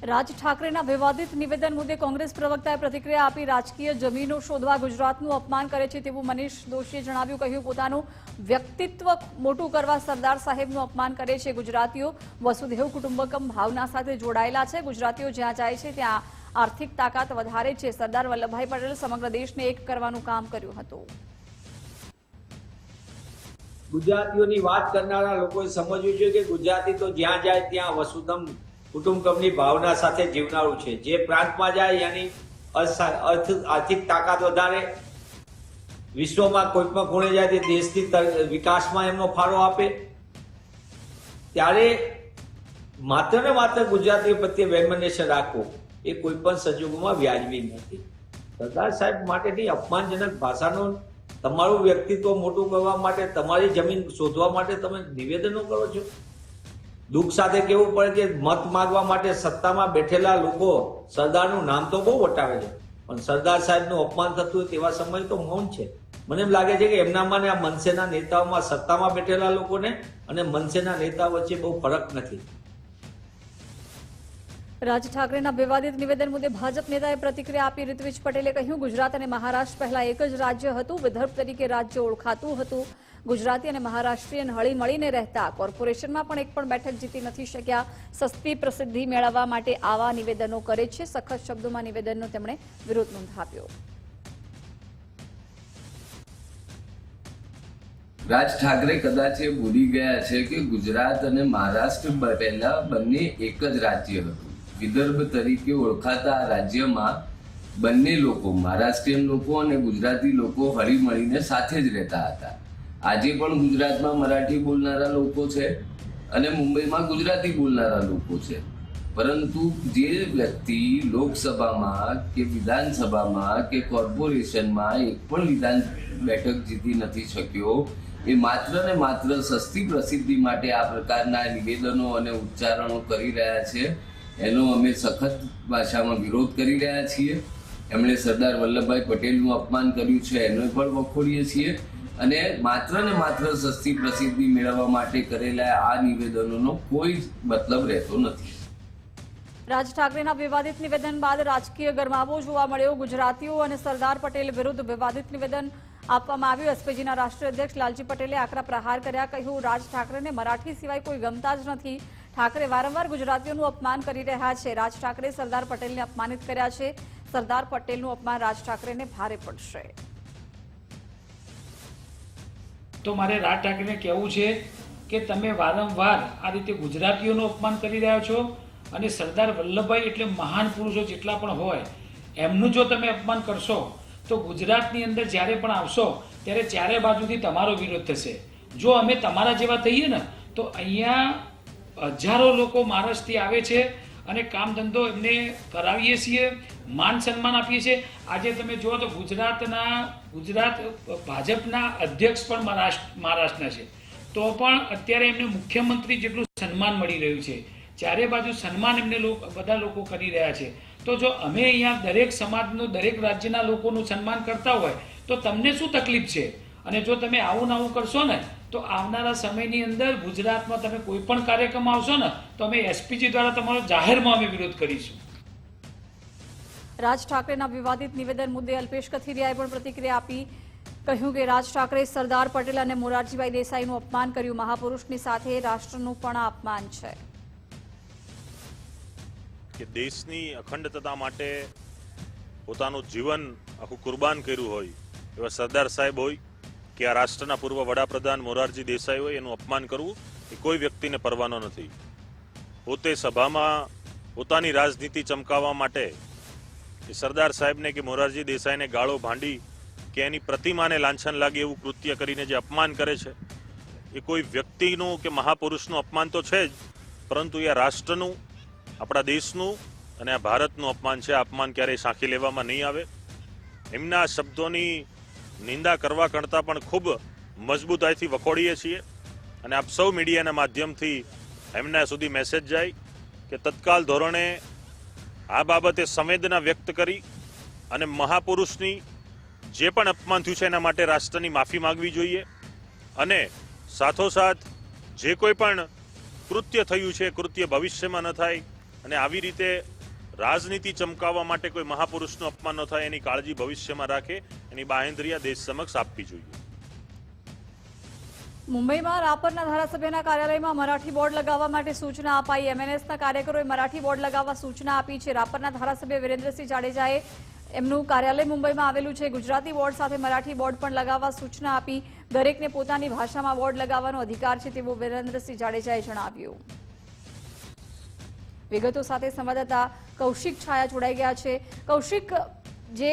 રાજ ઠાકરેના વિવાદિત નિવેદન મુદ્દે કોંગ્રેસ પ્રવક્તાએ પ્રતિક્રિયા આપી. રાજકીય જમીનો શોધવા ગુજરાતનું અપમાન કરે છે તેવું મનીષ દોશીએ જણાવ્યું. કહ્યું, પોતાનું વ્યક્તિત્વ મોટું કરવા સરદાર સાહેબનું અપમાન કરે છે. ગુજરાતીઓ વસુધૈવ કુટુંબકમ ભાવના સાથે જોડાયેલા છે. ગુજરાતીઓ જ્યાં જાય છે ત્યાં આર્થિક તાકાત વધારે છે. સરદાર વલ્લભભાઈ પટેલ સમગ્ર દેશને એક કરવાનું કામ કર્યું હતું. ગુજરાતીઓની વાત કરનારા લોકોએ સમજવું જોઈએ કે ગુજરાતી તો જ્યાં જાય ત્યાં વસુધમ કુટુંબકમની ભાવના સાથે જીવનારું છે. જે પ્રાંતમાં જાય એની આર્થિક તાકાત વધારે, વિશ્વમાં કોઈ પણ ખૂણે જાય તે દેશની વિકાસમાં એમનો ફાળો આપે. ત્યારે માત્ર ને માત્ર ગુજરાતીઓ પ્રત્યે વૈમનસ્ય રાખવું એ કોઈ પણ સંજોગોમાં વ્યાજબી નથી. સરદાર સાહેબ માટેની અપમાનજનક ભાષાનો તમારું વ્યક્તિત્વ મોટું કરવા માટે, તમારી જમીન શોધવા માટે તમે નિવેદનો કરો છો. દુઃખ સાથે કહેવું પડે કે મત માંગવા માટે સત્તામાં બેઠેલા લોકો સરદારનું નામ તો બહુ વટાવે છે, પણ સરદાર સાહેબનું અપમાન થતું હોય તેવા સમય તો મૌન છે. મને એમ લાગે છે કે એમનામાં ને આ મનસેના નેતાઓમાં, સત્તામાં બેઠેલા લોકોને અને મનસેના નેતાઓ વચ્ચે બહુ ફરક નથી. રાજ ઠાકરેના વિવાદિત નિવેદન મુદ્દે ભાજપ નેતાએ પ્રતિક્રિયા આપી. ઋત્વિજ પટેલે કહ્યું, ગુજરાત અને મહારાષ્ટ્ર પહેલા એક જ રાજ્ય હતું. વિદર્ભ તરીકે રાજ્ય ઓળખાતું હતું. ગુજરાતી અને મહારાષ્ટ્રીયન હળી મળીને રહેતા. કોર્પોરેશનમાં પણ એક પણ બેઠક જીતી નથી શક્યા. સસ્તી પ્રસિદ્ધિ મેળવવા માટે આવા નિવેદનો કરે છે. સખત શબ્દોમાં નિવેદનનો તેમણે વિરોધ નોંધાવ્યો. રાજ ઠાકરે કદાચ એ ભૂલી ગયા છે કે ગુજરાત અને મહારાષ્ટ્ર પહેલા બંને એક જ રાજ્ય હતું. વિદર્ભ તરીકે ઓળખાતા આ રાજ્યમાં બંને લોકો, મહારાષ્ટ્રીયન લોકો અને ગુજરાતી લોકો હળી મળીને સાથે જ રહેતા હતા. આજે પણ ગુજરાતમાં મરાઠી બોલનારા લોકો છે અને મુંબઈમાં ગુજરાતી બોલનારા લોકો છે. પરંતુ જે વ્યક્તિ લોકસભામાં કે વિધાનસભામાં કે કોર્પોરેશનમાં એક પણ વિધાન બેઠક જીતી નથી શક્યો, એ માત્ર ને માત્ર સસ્તી પ્રસિદ્ધિ માટે આ પ્રકારના નિવેદનો અને ઉચ્ચારણો કરી રહ્યા છે. એનો અમે સખત ભાષામાં વિરોધ કરી રહ્યા છીએ. એમણે સરદાર વલ્લભભાઈ પટેલનું અપમાન કર્યું છે એનો પણ વખોડીએ છીએ. અને માત્ર ને માત્ર સસ્તી પ્રસિદ્ધિ મેળવવા માટે કરેલા આ નિવેદનોનો કોઈ મતલબ રહેતો નથી. રાજ ઠાકરેના વિવાદિત નિવેદન બાદ રાજકીય ગરમાવો જોવા મળ્યો. ગુજરાતીઓ અને સરદાર પટેલ વિરુદ્ધ વિવાદિત નિવેદન આપવામાં આવ્યું. એસપીજીના રાષ્ટ્રીય અધ્યક્ષ લાલજી પટેલે આકરા પ્રહાર કર્યા. કહ્યું, રાજ ઠાકરેને મરાઠી સિવાય કોઈ ગમતા જ નથી. ઠાકરે વારંવાર ગુજરાતીઓનું અપમાન કરી રહ્યા છે. રાજ ઠાકરે સરદાર પટેલને અપમાનિત કર્યા છે. સરદાર પટેલનું અપમાન રાજ ઠાકરેને ભારે પડશે. તો મારે રાજ ઠાકરેને કહેવું છે કે તમે વારંવાર આ રીતે ગુજરાતીઓનું અપમાન કરી રહ્યા છો અને સરદાર વલ્લભભાઈ એટલે મહાન પુરુષો જેટલા પણ હોય એમનું જો તમે અપમાન કરશો તો ગુજરાતની અંદર જ્યારે પણ આવશો ત્યારે ચારે બાજુથી તમારો વિરોધ થશે. જો અમે તમારા જેવા થઈએ ને તો અહીંયા હજારો લોકો મહારાષ્ટ્રથી આવે છે અને કામ ધંધો એમને કરાવીએ છીએ, માન સન્માન આપીએ છીએ. આજે તમે જુઓ તો ગુજરાત ભાજપના અધ્યક્ષ પણ મહારાષ્ટ્રના છે, તો પણ અત્યારે એમને મુખ્યમંત્રી જેટલું સન્માન મળી રહ્યું છે. ચારે બાજુ સન્માન એમને બધા લોકો કરી રહ્યા છે. તો જો અમે અહીંયા દરેક સમાજનું, દરેક રાજ્યના લોકોનું સન્માન કરતા હોય તો તમને શું તકલીફ છે? અને જો તમે આવું ને આવું કરશો ને તો આવનારા સમયની અંદર ગુજરાતમાં તમે કોઈ પણ કાર્યક્રમ આવશો ને તો અમે એસપીજી દ્વારા તમારો જાહેરમાં અમે વિરોધ કરીશું. રાજ ઠાકરેના વિવાદિત નિવેદન મુદ્દે અલ્પેશ કથિરિયાએ પણ પ્રતિક્રિયા આપી. કહ્યું કે રાજ ઠાકરે સરદાર પટેલ અને મોરારજીભાઈ દેસાઈનું અપમાન કર્યું. મહાપુરુષની સાથે રાષ્ટ્રનું પણ અપમાન છે. કે દેશની અખંડતા માટે પોતાનું જીવન આખું કુરબાન કર્યું હોય એવા સરદાર સાહેબ હોય કે આ રાષ્ટ્રના પૂર્વ વડાપ્રધાન મોરારજી દેસાઈ હોય એનું અપમાન કરવું એ કોઈ વ્યક્તિને પરવાનો નથી. પોતે સભામાં પોતાની રાજનીતિ ચમકાવવા માટે એ સરદાર સાહેબને કે મોરારજી દેસાઈને ગાળો ભાંડી કે એની પ્રતિમાને લાંછન લાગે એવું કૃત્ય કરીને જે અપમાન કરે છે એ કોઈ વ્યક્તિનું કે મહાપુરુષનું અપમાન તો છે જ, પરંતુ એ રાષ્ટ્રનું, આપણા દેશનું અને આ ભારતનું અપમાન છે. આ અપમાન ક્યારેય સાંખી લેવામાં નહીં આવે. એમના શબ્દોની નિંદા કરવા કરતાં પણ ખૂબ મજબૂતાઈથી વખોડીએ છીએ અને આપ સૌ મીડિયાના માધ્યમથી એમના સુધી મેસેજ જાય કે તત્કાલ ધોરણે આ બાબતે સંવેદના વ્યક્ત કરી અને મહાપુરુષની જે પણ અપમાન થયું છે એના માટે રાષ્ટ્રની માફી માંગવી જોઈએ. અને સાથોસાથ જે કોઈ પણ કૃત્ય થયું છે કૃત્ય ભવિષ્યમાં ન થાય અને આવી રીતે રાજનીતિ ચમકાવવા માટે કોઈ મહાપુરુષનું અપમાન ન થાય એની કાળજી ભવિષ્યમાં રાખે, એની બાહેંધરી દેશ સમક્ષ આપવી જોઈએ. મુંબઈમાં રાપરના ધારાસભ્યના કાર્યાલયમાં મરાઠી બોર્ડ લગાવવા માટે સૂચના અપાઈ. એમએનએસના કાર્યકરોએ મરાઠી બોર્ડ લગાવવા સૂચના આપી છે. રાપરના ધારાસભ્ય વિરેન્દ્રસિંહ જાડેજાએ એમનું કાર્યાલય મુંબઈમાં આવેલું છે. ગુજરાતી બોર્ડ સાથે મરાઠી બોર્ડ પણ લગાવવા સૂચના આપી. દરેકને પોતાની ભાષામાં બોર્ડ લગાવવાનો અધિકાર છે તેવું વિરેન્દ્રસિંહ જાડેજાએ જણાવ્યું. વિગતો સાથે સંવાદદાતા કૌશિક છાયા જોડાઈ ગયા છે. કૌશિક, જે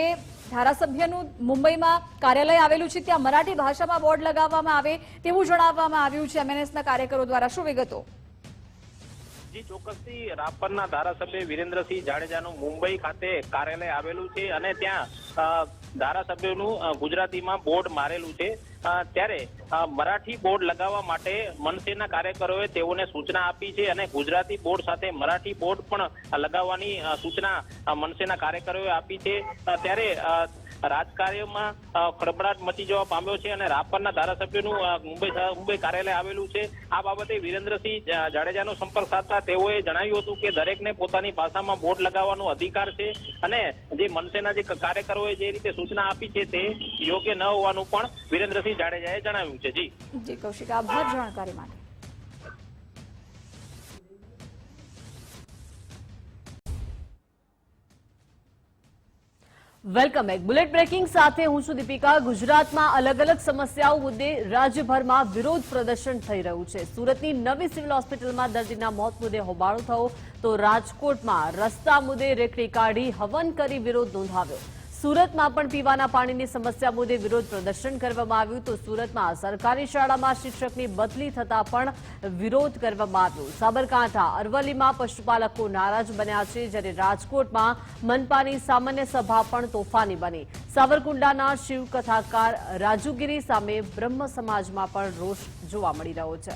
ધારાસભ્યનું મુંબઈમાં કાર્યાલય આવેલું છે ત્યાં મરાઠી ભાષામાં બોર્ડ લગાવવામાં આવે તેવું જણાવવામાં આવ્યું છે એમએનએસના કાર્યકરો દ્વારા. શું વિગતો? જી, ચોક્કસથી રાપરના ધારાસભ્ય વિરેન્દ્રસિંહ જાડેજાનું મુંબઈ ખાતે કાર્યાલય આવેલું છે અને ત્યાં ધારાસભ્યોનું ગુજરાતીમાં બોર્ડ મારેલું છે. ત્યારે મરાઠી બોર્ડ લગાવવા માટે મનસેના કાર્યકરોએ તેઓને સૂચના આપી છે અને ગુજરાતી બોર્ડ સાથે મરાઠી બોર્ડ પણ લગાવવાની સૂચના મનસેના કાર્યકરોએ આપી છે. ત્યારે રાજકાર્યમાં ખળભળાટ મચી જવા પામ્યો છે અને રાપરના ધારાસભ્યનું મુંબઈ કાર્યાલય આવેલું છે. આ બાબતે વિરેન્દ્રસિંહ જાડેજાનો સંપર્ક સાધતા તેઓએ જણાવ્યું હતું કે દરેકને પોતાની ભાષામાં બોર્ડ લગાવવાનો અધિકાર છે અને જે મનસેના જે કાર્યકરોએ જે રીતે સૂચના આપી છે તે યોગ્ય ન હોવાનું પણ વિરેન્દ્રસિંહ જાડેજાએ જણાવ્યું છે. જી કૌશિક, આભાર જાણકારી માટે. Welcome back. બુલેટ બ્રેકિંગ સાથે હું છું દીપિકા. ગુજરાતમાં અલગ અલગ સમસ્યાઓ મુદ્દે રાજ્યભરમાં વિરોધ પ્રદર્શન થઈ રહ્યું છે. સુરતની નવી સિવિલ હોસ્પિટલમાં દર્દીના મોત મુદ્દે હોબાળો થયો તો રાજકોટમાં રસ્તા મુદ્દે રેકડી કાઢી હવન કરી વિરોધ નોંધાવ્યો. સુરતમાં પણ પીવાના પાણીની સમસ્યા મુદ્દે વિરોધ પ્રદર્શન કરવામાં આવ્યું તો સુરતમાં સરકારી શાળામાં શિક્ષકની બદલી થતા પણ વિરોધ કરવામાં આવ્યો. સાબરકાંઠા અરવલ્લીમાં પશુપાલકો નારાજ બન્યા છે, જ્યારે રાજકોટમાં મનપાની સામાન્ય સભા પણ તોફાની બની. સાવરકુંડલાના શિવકથાકાર રાજુગીરી સામે બ્રહ્મ સમાજમાં પણ રોષ જોવા મળી રહ્યો છે.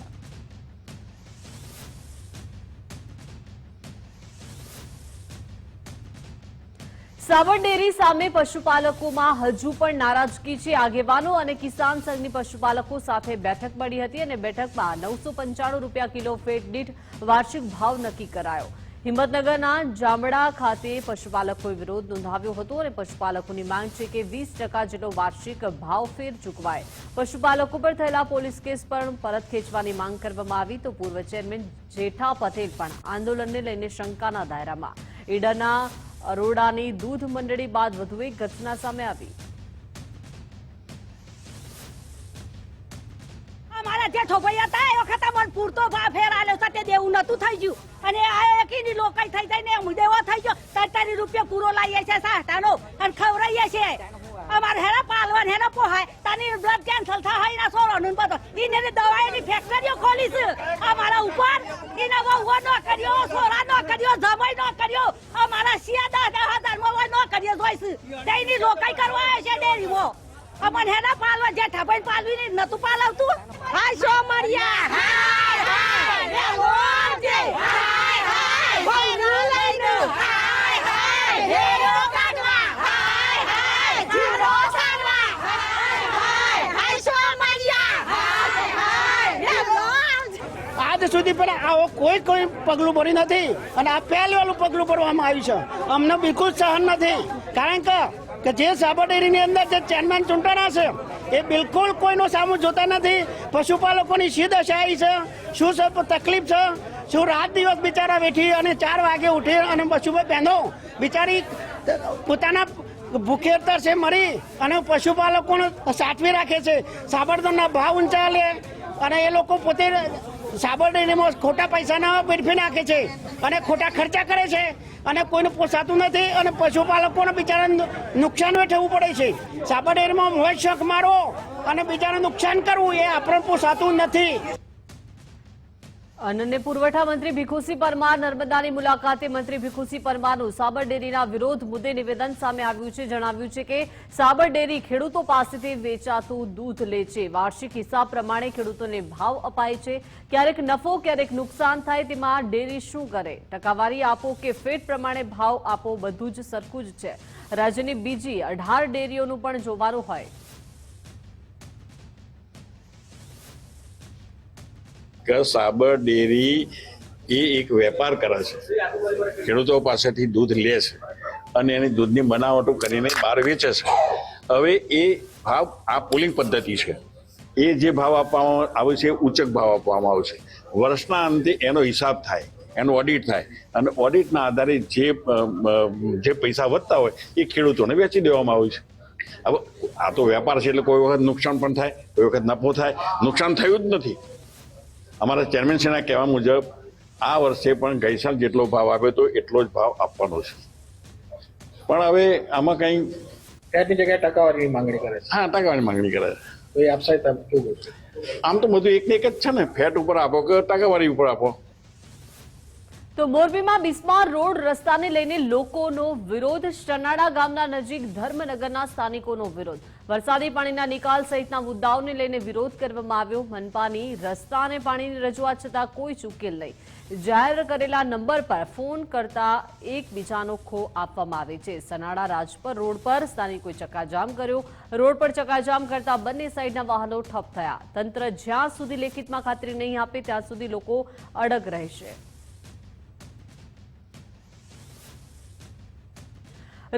સાબર ડેરી સામે પશુપાલકોમાં હજુ પણ નારાજગી છે. આગેવાનો અને કિસાન સંઘની પશુપાલકો સાથે બેઠક મળી હતી અને બેઠકમાં 995 રૂપિયા કિલો ફેટ દીઠ વાર્ષિક ભાવ નક્કી કરાયો. હિંમતનગરના જામડા ખાતે પશુપાલકોએ વિરોધ નોંધાવ્યો હતો અને પશુપાલકોની માંગ છે કે 20% જેટલો વાર્ષિક ભાવ ફેર ચૂકવાય. પશુપાલકો પર થયેલા પોલીસ કેસ પણ પરત ખેંચવાની માંગ કરવામાં આવી તો પૂર્વ ચેરમેન જેઠા પટેલ પણ આંદોલનને લઈને શંકાના દાયરામાં. ઈડરના અરોડાની દૂધ મંડળી બાદ વધુ એક ઘટના સામે આવી. અમારા જે ઠોભાઈ હતા એ વખતે મને પૂરતો ભાવ ફેર આલ્યો છે તે દેવું નતું થઈ ગયું અને આ એકીની લોકાઈ થઈ જઈને મુદેવો થઈ ગયો. 43 રૂપિયા પૂરો લાવીએ છે સાટાનો અને ખવરાઈએ છે. અમારે હેરા પાલવાન હેરા પોહાય તાની બ્લડ કેન્સલ થાય ના સોરોનું બધો ઈને દવાઈની ફેક્ટરીઓ ખોલી છે અમારા ઉપર. ઈને વહુ નો કર્યો, સોરા નો કર્યો, જમાઈ નો કર્યો, અમારા સિયા 10,000 માં નો કર્યો જોઈશ. તેની લોકાઈ કરવા આવે છે ડેરીમાં. અમન હેના પાલવા જેઠા ભાઈ પાલવી ને નતું પાલવતું. હાય સો મરિયા હાય હાય રે ઓજે હાય હાય બોનો લઈનો હાય હાય હેરો કાઢવા હાય હાય જીરો સારવા હાય હાય હાય સો મરિયા હાય હાય રે આજ સુધી પણ આવો કોઈ પગલું ભરી નથી અને આ પહેલું પગલું ભરવામાં આવ્યું છે. અમને બિલકુલ સહન નથી, કારણ કે જે સાબર ડેરીની અંદર જે ચેરમેન ચૂંટાણા છે એ બિલકુલ કોઈનો સામું જોતા નથી. પશુપાલકોની શી દશા આવી છે, શું તકલીફ છે, શું રાત દિવસ બિચારા બેઠી અને 4 વાગે ઉઠી અને પશુભાઈ બહેનો બિચારી પોતાના ભૂખેતર છે મરી અને પશુપાલકોને સાચવી રાખે છે. સાબરદરના ભાવ ઊંચા લે અને એ લોકો પોતે સાબર ડેરીમાં ખોટા પૈસાના વેડફી નાખે છે અને ખોટા ખર્ચા કરે છે અને કોઈને પોસાતું નથી અને પશુપાલકોને બિચારાને નુકસાન વેઠવું પડે છે. સાબર ડેરીમાં મોજ શોખ મારો અને બિચારાને નુકસાન કરવું એ આપણને પોસાતું નથી. અન્ન અને પુરવઠા મંત્રી ભીખુસિંહ પરમાર નર્મદાની મુલાકાતે. મંત્રી ભીખુસિંહ પરમારનું સાબર ડેરીના વિરોધ મુદ્દે નિવેદન સામે આવ્યું છે. જણાવ્યું છે કે સાબર ડેરી ખેડૂતો પાસેથી વેચાતું દૂધ લે છે. વાર્ષિક હિસાબ પ્રમાણે ખેડૂતોને ભાવ અપાય છે. ક્યારેક નફો ક્યારેક નુકસાન થાય તેમાં ડેરી શું કરે? ટકાવારી આપો કે ફેટ પ્રમાણે ભાવ આપો, બધું જ સરખું જ છે. રાજ્યની બીજી 18 ડેરીઓનું પણ જોવાનું હોય. કે સાબર ડેરી એ એક વેપાર કરે છે, ખેડૂતો પાસેથી દૂધ લે છે અને એની દૂધની બનાવટો કરીને બહાર વેચે છે. હવે એ ભાવ આ પોલિંગ પદ્ધતિ છે. એ જે ભાવ આપવામાં આવે છે ઉચ્ચક ભાવ આપવામાં આવે છે. વર્ષના અંતે એનો હિસાબ થાય, એનું ઓડિટ થાય અને ઓડિટના આધારે જે પૈસા વધતા હોય એ ખેડૂતોને વેચી દેવામાં આવે છે. હવે આ તો વેપાર છે એટલે કોઈ વખત નુકસાન પણ થાય, કોઈ વખત નફો થાય. નુકસાન થયું જ નથી. અમારા ચેરમેનશ્રીના કહેવા મુજબ આ વર્ષે પણ ગઈ સાલ જેટલો ભાવ આપ્યો તો એટલો જ ભાવ આપવાનો છે. પણ હવે આમાં કંઈ ફેટની જગ્યાએ ટકાવારીની માંગણી કરે છે. હા, ટકાવારીની માંગણી કરે છે. તો એ આપશે કેવું છે? આમ તો બધું એકને એક જ છે ને, ફેટ ઉપર આપો કે ટકાવારી ઉપર આપો. તો મોરબીમાં બિસ્માર રોડ રસ્તાને લઈને લોકોનો વિરોધ. શરનાળા ગામના નજીક ધર્મનગરના સ્થાનિકોનો વિરોધ. વરસાદી પાણીના નિકાલ સહિતના મુદ્દાઓને લઈને વિરોધ કરવામાં આવ્યો. મનપાની રસ્તા અને પાણીની રજૂઆત છતાં કોઈ ઉકેલ નહીં. જાહેર કરેલા નંબર પર ફોન કરતા એકબીજાનો ખો આપવામાં આવે છે. સનાળા રાજપર રોડ પર સ્થાનિકોએ ચક્કાજામ કર્યો. રોડ પર ચક્કાજામ કરતા બંને સાઈડના વાહનો ઠપ થયા. તંત્ર જ્યાં સુધી લેખિતમાં ખાતરી નહીં આપે ત્યાં સુધી લોકો અડગ રહેશે.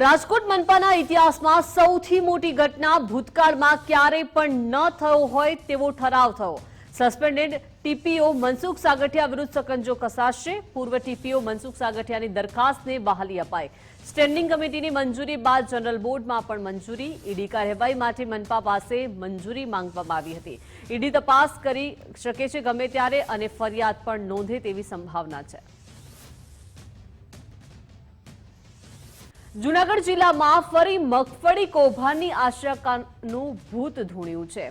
રાજકોટ મનપાના ઇતિહાસમાં સૌથી મોટી ઘટના. ભૂતકાળમાં ક્યારેય પણ ન થયો હોય તેવો ઠરાવ થયો. સસ્પેન્ડેડ ટીપીઓ મનસુખ સાગઠિયા વિરુદ્ધ સકંજો કસાશે. પૂર્વ ટીપીઓ મનસુખ સાગઠિયાની દરખાસ્તને બહાલી અપાઈ. સ્ટેન્ડિંગ કમિટીની મંજૂરી બાદ જનરલ બોર્ડમાં પણ મંજૂરી. ઈડી કાર્યવાહી માટે મનપા પાસે મંજૂરી માંગવામાં આવી હતી. ઈડી તપાસ કરી શકે છે ગમે ત્યારે અને ફરિયાદ પણ નોંધે તેવી સંભાવના છે. જૂનાગઢ જિલ્લામાં ફરી મગફળી કૌભાંડની આશંકાનું ભૂત ધૂણ્યું છે.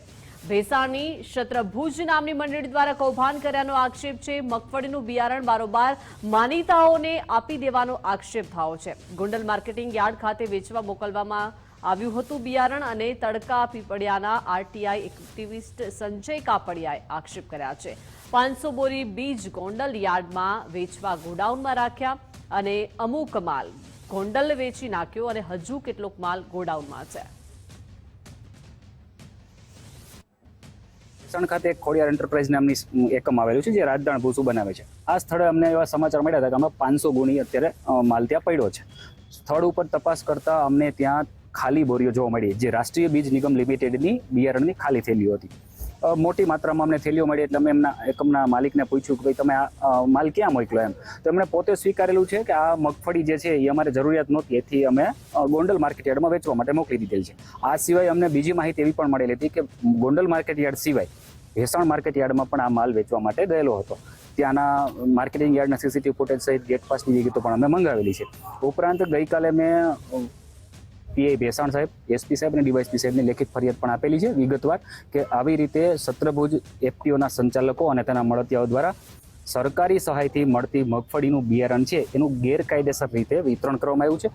ભેસાણની શત્રુભુજ નામની મંડળી દ્વારા કૌભાંડ કર્યાનો આક્ષેપ છે. મગફળીનું બિયારણ બારોબાર માનીતાઓને આપી દેવાનો આક્ષેપ થયો છે. ગોંડલ માર્કેટિંગ યાર્ડ ખાતે વેચવા મોકલવામાં આવ્યું હતું બિયારણ અને તડકા પીપળિયાના આરટીઆઈ એક્ટિવિસ્ટ સંજય કાપડિયાએ આક્ષેપ કર્યા છે. 500 બોરી બીજ ગોંડલ યાર્ડમાં વેચવા ગોડાઉનમાં રાખ્યા અને અમુક માલ ગોંડલ વેચી નાખ્યો અને હજુ કેટલોક માલ ગોડાઉનમાં છે. ભેસાણ ખાતે એક ખોડિયાર એન્ટરપ્રાઇઝ નામની એકમ આવેલું છે જે રાજદાણ ભૂસું બનાવે છે. આ સ્થળે અમને એવા સમાચાર મળ્યા હતા કે અમે 500 ગુણી અત્યારે માલ ત્યાં પડ્યો છે. સ્થળ ઉપર તપાસ કરતા અમને ત્યાં ખાલી બોરીઓ જોવા મળી જે રાષ્ટ્રીય બીજ નિગમ લિમિટેડની બિયારણની ખાલી થેલીઓ હતી. મોટી માત્રામાં અમને થેલીઓ મળી એટલે અમે એમના એકમના માલિકને પૂછ્યું કે ભાઈ તમે આ માલ ક્યાં મોકલ્યો એમ. તો એમણે પોતે સ્વીકારેલું છે કે આ મગફળી જે છે એ અમારે જરૂરિયાત નહોતી એથી અમે ગોંડલ માર્કેટ યાર્ડમાં વેચવા માટે મોકલી દીધેલ છે. આ સિવાય અમને બીજી માહિતી એવી પણ મળેલી હતી કે ગોંડલ માર્કેટ યાર્ડ સિવાય ભેસાણ માર્કેટ યાર્ડમાં પણ આ માલ વેચવા માટે ગયેલો હતો. ત્યાંના માર્કેટિંગ યાર્ડના સીસીટીવી ફૂટેજ સહિત ગેટ પાસની વિગતો પણ અમે મંગાવેલી છે. ઉપરાંત ગઈકાલે મેં પીઆઈ ભેસાણ સાહેબ, એસપી સાહેબ અને ડીવાયએસપી સાહેબને લેખિત ફરિયાદ પણ આપેલી છે વિગતવાર કે આવી રીતે શત્રુભુજ એફપીઓના સંચાલકો અને તેના મળતિયાઓ દ્વારા સરકારી સહાયથી મળતી મગફળીનું બિયારણ છે એનું ગેરકાયદેસર રીતે વિતરણ કરવામાં આવ્યું છે.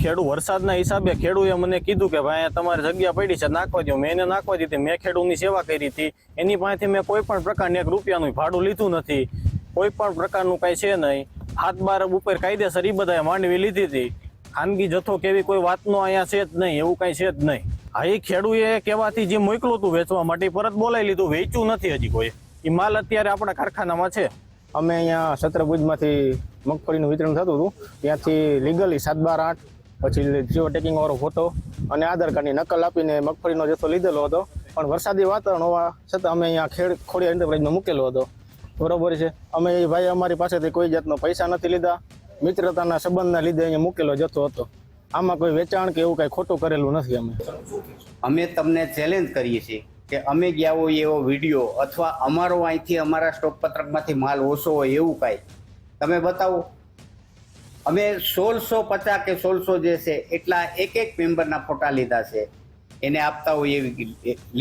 ખેડૂત વરસાદના હિસાબે ખેડૂએ મને કીધું કે ભાઈ તમારી જગ્યા પડી છે નાખવા દો. મેં એને નાખવા દીધી. મેં ખેડૂતની સેવા કરી હતી. એની પાસેથી મેં કોઈ પણ પ્રકારની 1 રૂપિયાનું ભાડું લીધું નથી. કોઈ પણ પ્રકારનું કાંઈ છે નહીં. 7-12 ઉપર કાયદેસર એ બધાએ માંડવી લીધી હતી. ખાનગી જથ્થો કેવી કોઈ વાતનો અહીંયા છે જ નહીં, એવું કાંઈ છે જ નહીં. હા, એ ખેડૂએ કહેવાથી જે મોકલું હતું વેચવા માટે પરત બોલાવી લીધું. વેચ્યું નથી હજી કોઈ. એ માલ અત્યારે આપણા કારખાનામાં છે. અમે અહીંયા શત્રુભુજમાંથી મગફળીનું વિતરણ થતું હતું ત્યાંથી લીગલી 7-12-8 પછી જીઓ ટેકિંગ વાળો ફોટો અને આધાર કાર્ડની નકલ આપીને મગફળીનો જથ્થો લીધેલો હતો. પણ વરસાદી વાતાવરણ હોવા છતાં અમે અહીંયા ખોડિયાર એન્ટરપ્રાઇઝમાં મૂકેલો હતો. બરોબર છે. અમે એ ભાઈ અમારી પાસેથી કોઈ જાતનો પૈસા નથી લીધા. મિત્રતાના સંબંધના લીધે અહીંયા મૂકેલો જથ્થો હતો. આમાં કોઈ વેચાણ કે એવું કાંઈ ખોટું કરેલું નથી. અમે તમને ચેલેન્જ કરીએ છીએ કે અમે ગયા હોય એવો વિડીયો અથવા અમારો અહીંથી અમારા સ્ટોક પત્રકમાંથી માલ ઓછો હોય એવું કાંઈ તમે બતાવો. અમે 1650 કે 1600 જે છે એટલા એક મેમ્બરના ફોટા લીધા છે. એને આપતા હોય એવી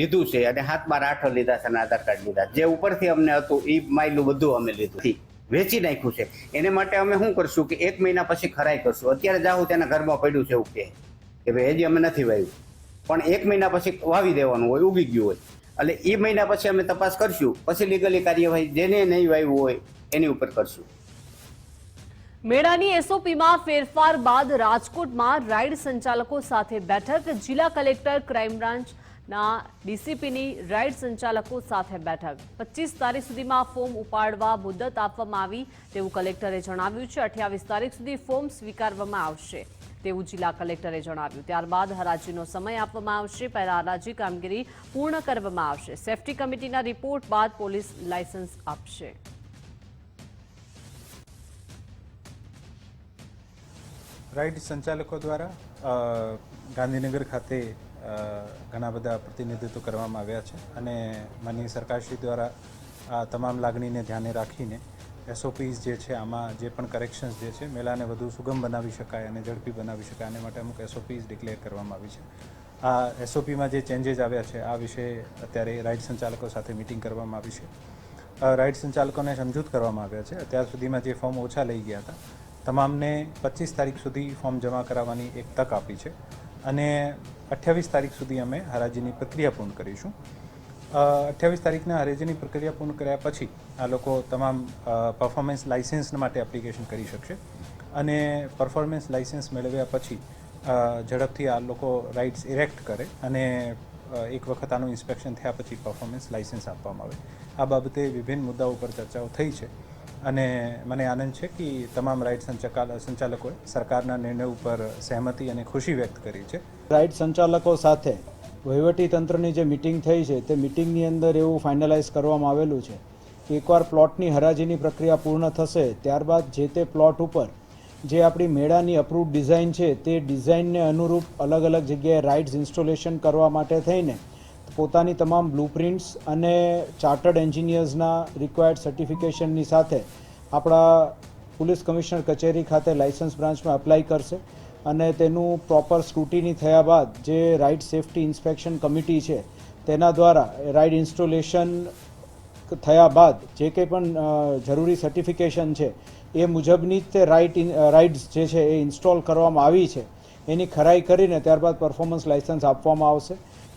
લીધું છે અને 7-12-8 લીધા છે અને આધાર કાર્ડ લીધા. જે ઉપરથી અમને હતું એ માયલું બધું અમે લીધું વેચી નાખ્યું છે. એને માટે અમે શું કરશું કે 1 મહિના પછી ખરાઈ કરશું. અત્યારે જાઉં તેના ઘરમાં પડ્યું છે એવું કે ભાઈ હજી અમે નથી વાવ્યું, પણ 1 મહિના પછી વાવી દેવાનું હોય, ઉગી ગયું હોય. એટલે એ મહિના પછી અમે તપાસ કરશું. પછી લીગલી કાર્યવાહી જેને નહીં વાવ્યું હોય એની ઉપર કરશું. મેળાની એસઓપીમાં ફેરફાર બાદ રાજકોટમાં રાઇડ સંચાલકો સાથે બેઠક. જિલ્લા કલેક્ટર ક્રાઇમ બ્રાન્ચના ડીસીપીની રાઇડ સંચાલકો સાથે બેઠક. 25 તારીખ સુધીમાં ફોર્મ ઉપાડવા મુદત આપવામાં આવી તેવું કલેક્ટરે જણાવ્યું છે. 28 તારીખ સુધી ફોર્મ સ્વીકારવામાં આવશે તેવું જિલ્લા કલેક્ટરે જણાવ્યું. ત્યારબાદ હરાજીનો સમય આપવામાં આવશે. પહેલા હરાજી કામગીરી પૂર્ણ કરવામાં આવશે. સેફટી કમિટીના રિપોર્ટ બાદ પોલીસ લાયસન્સ આપશે. રાઇડ સંચાલકો દ્વારા ગાંધીનગર ખાતે ઘણા બધા પ્રતિનિધિત્વ કરવામાં આવ્યા છે અને માનનીય સરકારશ્રી દ્વારા આ તમામ લાગણીને ધ્યાને રાખીને એસઓપીઝ જે છે આમાં જે પણ કરેક્શન્સ જે છે મેળાને વધુ સુગમ બનાવી શકાય અને ઝડપી બનાવી શકાય આને માટે અમુક એસઓપીઝ ડિક્લેર કરવામાં આવી છે. આ એસઓપીમાં જે ચેન્જીસ આવ્યા છે આ વિશે અત્યારે રાઇડ સંચાલકો સાથે મિટિંગ કરવામાં આવી છે રાઇડ સંચાલકોને સમજૂત કરવામાં આવ્યા છે. અત્યાર સુધીમાં જે ફોર્મ ઓછા લઈ ગયા હતા તમામને 25 તારીખ સુધી ફોર્મ જમા કરાવવાની એક તક આપી છે અને 28 તારીખ સુધી અમે હરાજીની પ્રક્રિયા પૂર્ણ કરીશું. 28 તારીખના હરાજીની પ્રક્રિયા પૂર્ણ કર્યા પછી આ લોકો તમામ પરફોર્મન્સ લાઇસન્સ માટે એપ્લિકેશન કરી શકશે અને પરફોર્મન્સ લાઇસન્સ મેળવ્યા પછી ઝડપથી આ લોકો રાઇડ્સ ઇરેક્ટ કરે અને એક વખત આનું ઇન્સ્પેક્શન થયા પછી પરફોર્મન્સ લાઇસન્સ આપવામાં આવે. આ બાબતે વિભિન્ન મુદ્દાઓ પર ચર્ચાઓ થઈ છે અને મને આનંદ છે કે તમામ રાઇડ સંચાલકોએ સરકારના નિર્ણય ઉપર સહેમતિ અને ખુશી વ્યક્ત કરી છે. રાઇડ સંચાલકો સાથે વહીવટી તંત્રની જે મિટિંગ થઈ છે તે મિટિંગની અંદર એવું ફાઇનલાઇઝ કરવામાં આવેલું છે કે એકવાર પ્લોટની હરાજીની પ્રક્રિયા પૂર્ણ થશે ત્યારબાદ જે તે પ્લોટ ઉપર જે આપણી મેળાની અપ્રૂવ ડિઝાઇન છે તે ડિઝાઇનને અનુરૂપ અલગ અલગ જગ્યાએ રાઇડ્સ ઇન્સ્ટોલેશન કરવા માટે થઈને પોતાની તમામ બ્લુપ્રિન્ટ્સ અને ચાર્ટર્ડ એન્જિનિયર્સના રિક્વાયર્ડ સર્ટિફિકેશનની સાથે આપણા પોલીસ કમિશનર કચેરી ખાતે લાયસન્સ બ્રાન્ચમાં એપ્લાય કરશે અને તેનું પ્રોપર સ્ક્રુટિની થયા બાદ જે રાઇડ સેફ્ટી ઇન્સ્પેક્શન કમિટી છે તેના દ્વારા રાઇડ ઇન્સ્ટોલેશન થયા બાદ જે કંઈ પણ જરૂરી સર્ટિફિકેશન છે એ મુજબની જ તે રાઇડ્સ જે છે એ ઇન્સ્ટોલ કરવામાં આવી છે એની ખરાઈ કરીને ત્યારબાદ પરફોર્મન્સ લાઇસન્સ આપવામાં આવશે.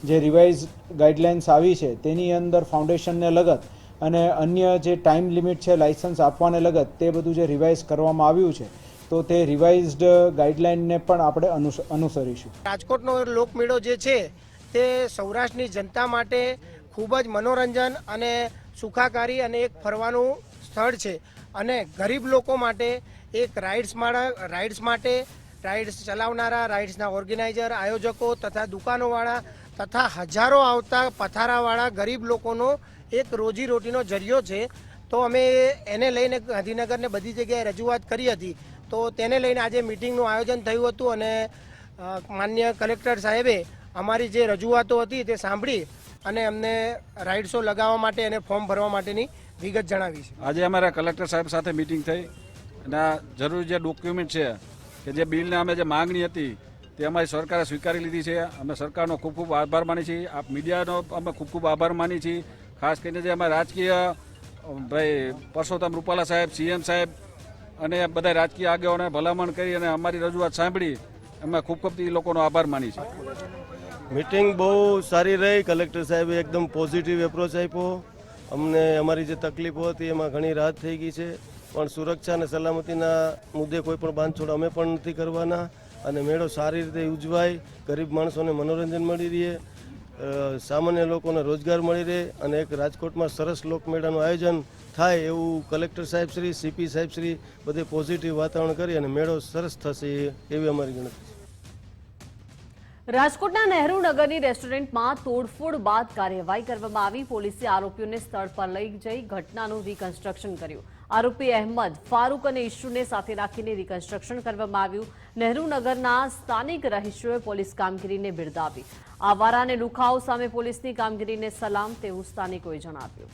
જે રિવાઇઝ ગાઈડલાઇન્સ આવી છે તેની અંદર ફાઉન્ડેશનને લગત અને અન્ય જે ટાઈમ લિમિટ છે લાઇસન્સ આપવાને લગત તે બધું જે રિવાઇઝ કરવામાં આવ્યું છે તો તે રિવાઇઝડ ગાઈડલાઇનને પણ આપણે અનુસરીશું. રાજકોટનો લોકમેળો જે છે તે સૌરાષ્ટ્રની જનતા માટે ખૂબ જ મનોરંજન અને સુખાકારી અને એક ફરવાનું સ્થળ છે અને ગરીબ લોકો માટે એક રાઇડ્સ માટે રાઇડ્સ ચલાવનારા, રાઇડ્સના ઓર્ગેનાઇઝર, આયોજકો તથા દુકાનોવાળા તથા હજારો આવતા પથારાવાળા ગરીબ લોકોનો એક રોજીરોટીનો જરિયો છે. તો અમે એને લઈને ગાંધીનગરને બધી જગ્યાએ રજૂઆત કરી હતી. તો તેને લઈને આજે મિટિંગનું આયોજન થયું હતું અને માન્ય કલેક્ટર સાહેબે અમારી જે રજૂઆતો હતી તે સાંભળી અને અમને રાઇડ્સો લગાવવા માટે અને ફોર્મ ભરવા માટેની વિગત જણાવી છે. આજે અમારા કલેક્ટર સાહેબ સાથે મિટિંગ થઈ અને આ જરૂરી જે ડોક્યુમેન્ટ છે કે જે બિલને અમે જે માંગણી હતી તે અમારી સરકારે સ્વીકારી લીધી છે. અમે સરકારનો ખૂબ ખૂબ આભાર માની છીએ. આપ મીડિયાનો અમે ખૂબ ખૂબ આભાર માની છીએ. ખાસ કરીને જે અમારા રાજકીય ભાઈ પરસોત્તમ રૂપાલા સાહેબ, સીએમ સાહેબ અને બધા રાજકીય આગેવાનોએ ભલામણ કરી અને અમારી રજૂઆત સાંભળી અમે ખૂબ ખૂબ એ લોકોનો આભાર માની છીએ. મીટિંગ બહુ સારી રહી. કલેક્ટર સાહેબે એકદમ પોઝિટિવ એપ્રોચ આપ્યો. અમને અમારી જે તકલીફો હતી એમાં ઘણી રાહત થઈ ગઈ છે. પણ સુરક્ષા અને સલામતીના મુદ્દે કોઈ પણ બાંધછોડ અમે પણ નથી કરવાના અને મેળો સારી રીતે ઉજવાય, ગરીબ માણસોને મનોરંજન મળી રહે, સામાન્ય લોકોને રોજગાર મળી રહે અને એક રાજકોટમાં સરસ લોકમેળાનું આયોજન થાય એવું કલેક્ટર સાહેબશ્રી, સીપી સાહેબશ્રી બધે પોઝિટિવ વાતાવરણ કરી અને મેળો સરસ થશે એવી અમારી ગણતરી છે. રાજકોટના નહેરુ નગરની રેસ્ટોરન્ટમાં તોડફોડ બાદ કાર્યવાહી કરવામાં આવી. પોલીસે આરોપીઓને સ્થળ પર લઈ જઈ ઘટનાનું રિકન્સ્ટ્રક્શન કર્યું. આરોપી અહેમદ, ફારૂક અને ઈશુને સાથે રાખીને રિકન્સ્ટ્રક્શન કરવામાં આવ્યું. નહેરુ નગરના સ્થાનિક રહીશોએ પોલીસ કામગીરીને બિરદાવી. આવારા અને લુખાઓ સામે પોલીસની કામગીરીને સલામ તેવું સ્થાનિકોએ જણાવ્યું.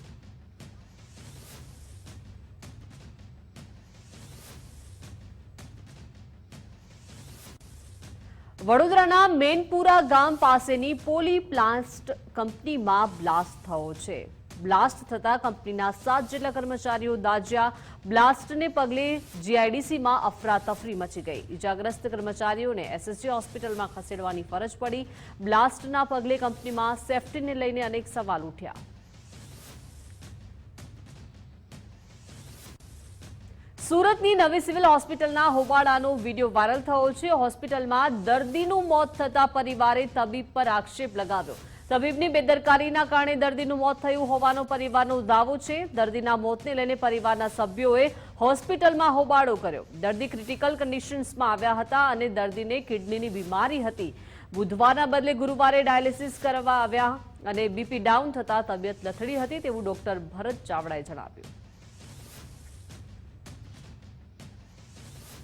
વડોદરાના મેનપુરા ગામ પાસેની પોલીપ્લાસ્ટ કંપનીમાં બ્લાસ્ટ થયો છે. બ્લાસ્ટ થતા કંપનીના 7 જેટલા કર્મચારીઓ દાઝ્યા. બ્લાસ્ટને પગલે જીઆઈડીસીમાં અફરાતફરી મચી ગઈ. ઇજાગ્રસ્ત કર્મચારીઓને એસએસજી હોસ્પિટલમાં ખસેડવાની ફરજ પડી. બ્લાસ્ટના પગલે કંપનીમાં સેફટીને લઈને અનેક સવાલ ઉઠ્યા. સુરતની નવી સિવિલ હોસ્પિટલના હોબાળાનો વિડીયો વાયરલ થયો છે. હોસ્પિટલમાં દર્દીનું મોત થતા પરિવારે તબીબ પર આક્ષેપ લગાવ્યો. તબીબની બેદરકારીના કારણે દર્દીનું મોત થયું હોવાનો પરિવારનો દાવો છે. દર્દીના મોતને લઈને પરિવારના સભ્યોએ હોસ્પિટલમાં હોબાળો કર્યો. દર્દી ક્રિટિકલ કન્ડિશન્સમાં આવ્યા હતા અને દર્દીને કિડનીની બીમારી હતી. બુધવારના બદલે ગુરુવારે ડાયાલિસિસ કરવા આવ્યા અને બીપી ડાઉન થતા તબિયત લથડી હતી તેવું ડોક્ટર ભરત ચાવડાએ જણાવ્યું.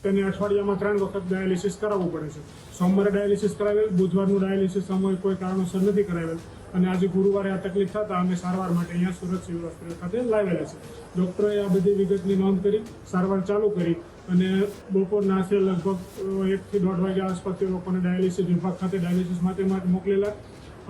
તેને અઠવાડિયામાં 3 વખત ડાયાલિસિસ કરાવવું પડે છે. સોમવારે ડાયાલિસિસ કરાવેલ, બુધવારનું ડાયાલિસિસ અમે કોઈ કારણોસર નથી કરાવેલ અને આજે ગુરુવારે આ તકલીફ થતા અમે સારવાર માટે અહીંયા સુરત સિવિલ હોસ્પિટલ ખાતે લાવેલા છે. ડૉક્ટરોએ આ બધી વિગતની નોંધ કરી સારવાર ચાલુ કરી અને બપોરના આશરે લગભગ 1 થી 1.5 વાગ્યા આસપાસ તે લોકોને ડાયાલિસિસ વિભાગ ખાતે ડાયાલિસિસ માટે મોકલેલા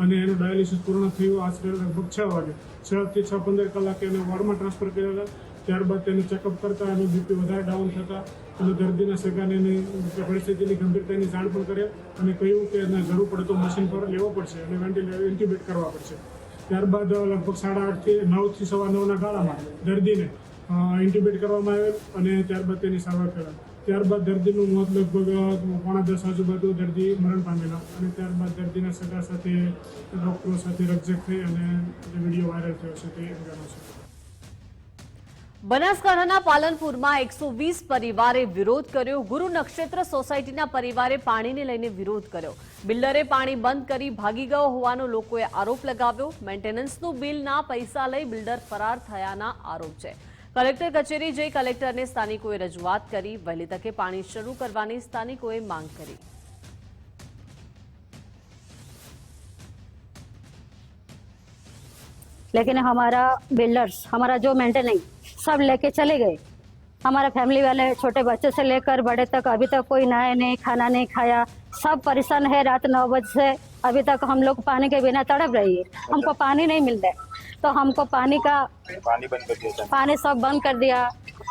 અને એનું ડાયાલિસિસ પૂર્ણ થયું આશરે લગભગ 6 વાગે. 6 થી 6:15 કલાકે એને વોર્ડમાં ટ્રાન્સફર કર્યા હતા. ત્યારબાદ તેને ચેકઅપ કરતા એનું બીપી વધારે ડાઉન થતા અને દર્દીના સગાને એની પરિસ્થિતિની ગંભીરતાની જાણ પણ કર્યા અને કહ્યું કે એને જરૂર પડે તો મશીન પર લેવો પડશે અને વેન્ટિલેટર ઇન્ટ્યુબેટ કરવા પડશે. ત્યારબાદ લગભગ 8:30 થી 9 થી 9:15ના ગાળામાં દર્દીને ઇન્ટ્યુબેટ કરવામાં આવેલ અને ત્યારબાદ તેની સારવાર કરાવી. ત્યારબાદ દર્દીનું મોત લગભગ 9:45 આજુબાજુ દર્દી મરણ પામેલા અને ત્યારબાદ દર્દીના સગા સાથે ડૉક્ટરો સાથે રકઝક થઈ અને જે વિડીયો વાયરલ થયો છે તે અંગેનો છે. બનાસકાંઠાના પાલનપુરમાં 120 પરિવારે વિરોધ કર્યો. ગુરુ નક્ષત્ર સોસાયટીના પરિવારે પાણીને લઈને વિરોધ કર્યો. બિલ્ડરે પાણી બંધ કરી ભાગી ગયો હોવાનો લોકોએ આરોપ લગાવ્યો. મેન્ટેનન્સનું બિલના પૈસા લઈ બિલ્ડર ફરાર થયાના આરોપ છે. કલેક્ટર કચેરી જઈ કલેક્ટરને સ્થાનિકોએ રજૂઆત કરી. વહેલી તકે પાણી શરૂ કરવાની સ્થાનિકોએ માંગ કરી. लेकिन हमारा बिल्डर्स हमारा जो मेंटेनेंस सब लेके चले गए. हमारा फैमिली वाले छोटे बच्चे से लेकर बड़े तक अभी तक कोई नहाया नहीं, खाना नहीं खाया, सब परेशान है. रात 9 बजे से अभी तक हम लोग पानी के बिना तड़प रही है. हमको पानी नहीं मिल रहा है तो हमको पानी बंद कर दिया, पानी सब बंद कर दिया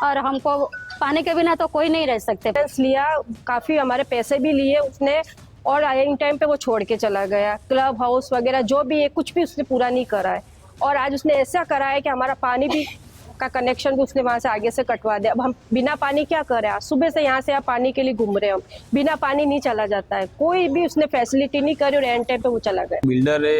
और हमको पानी के बिना तो कोई नहीं रह सकते. लिया काफी हमारे पैसे भी लिए उसने और इन टाइम पे वो छोड़ के चला गया. क्लब हाउस वगैरह जो भी है कुछ भी उसने पूरा नहीं करा है और आज उसने ऐसा करा है कि हमारा पानी भी का कनेक्शन भी उसने वहाँ से आगे से कटवा दिया. अब हम बिना पानी क्या कर रहे हैं? सुबह से यहाँ से आप पानी के लिए घूम रहे हैं. हम बिना पानी नहीं चला जाता है. कोई भी उसने फैसिलिटी नहीं करी और एंड टाइम पे वो चला गया. બિલ્ડરે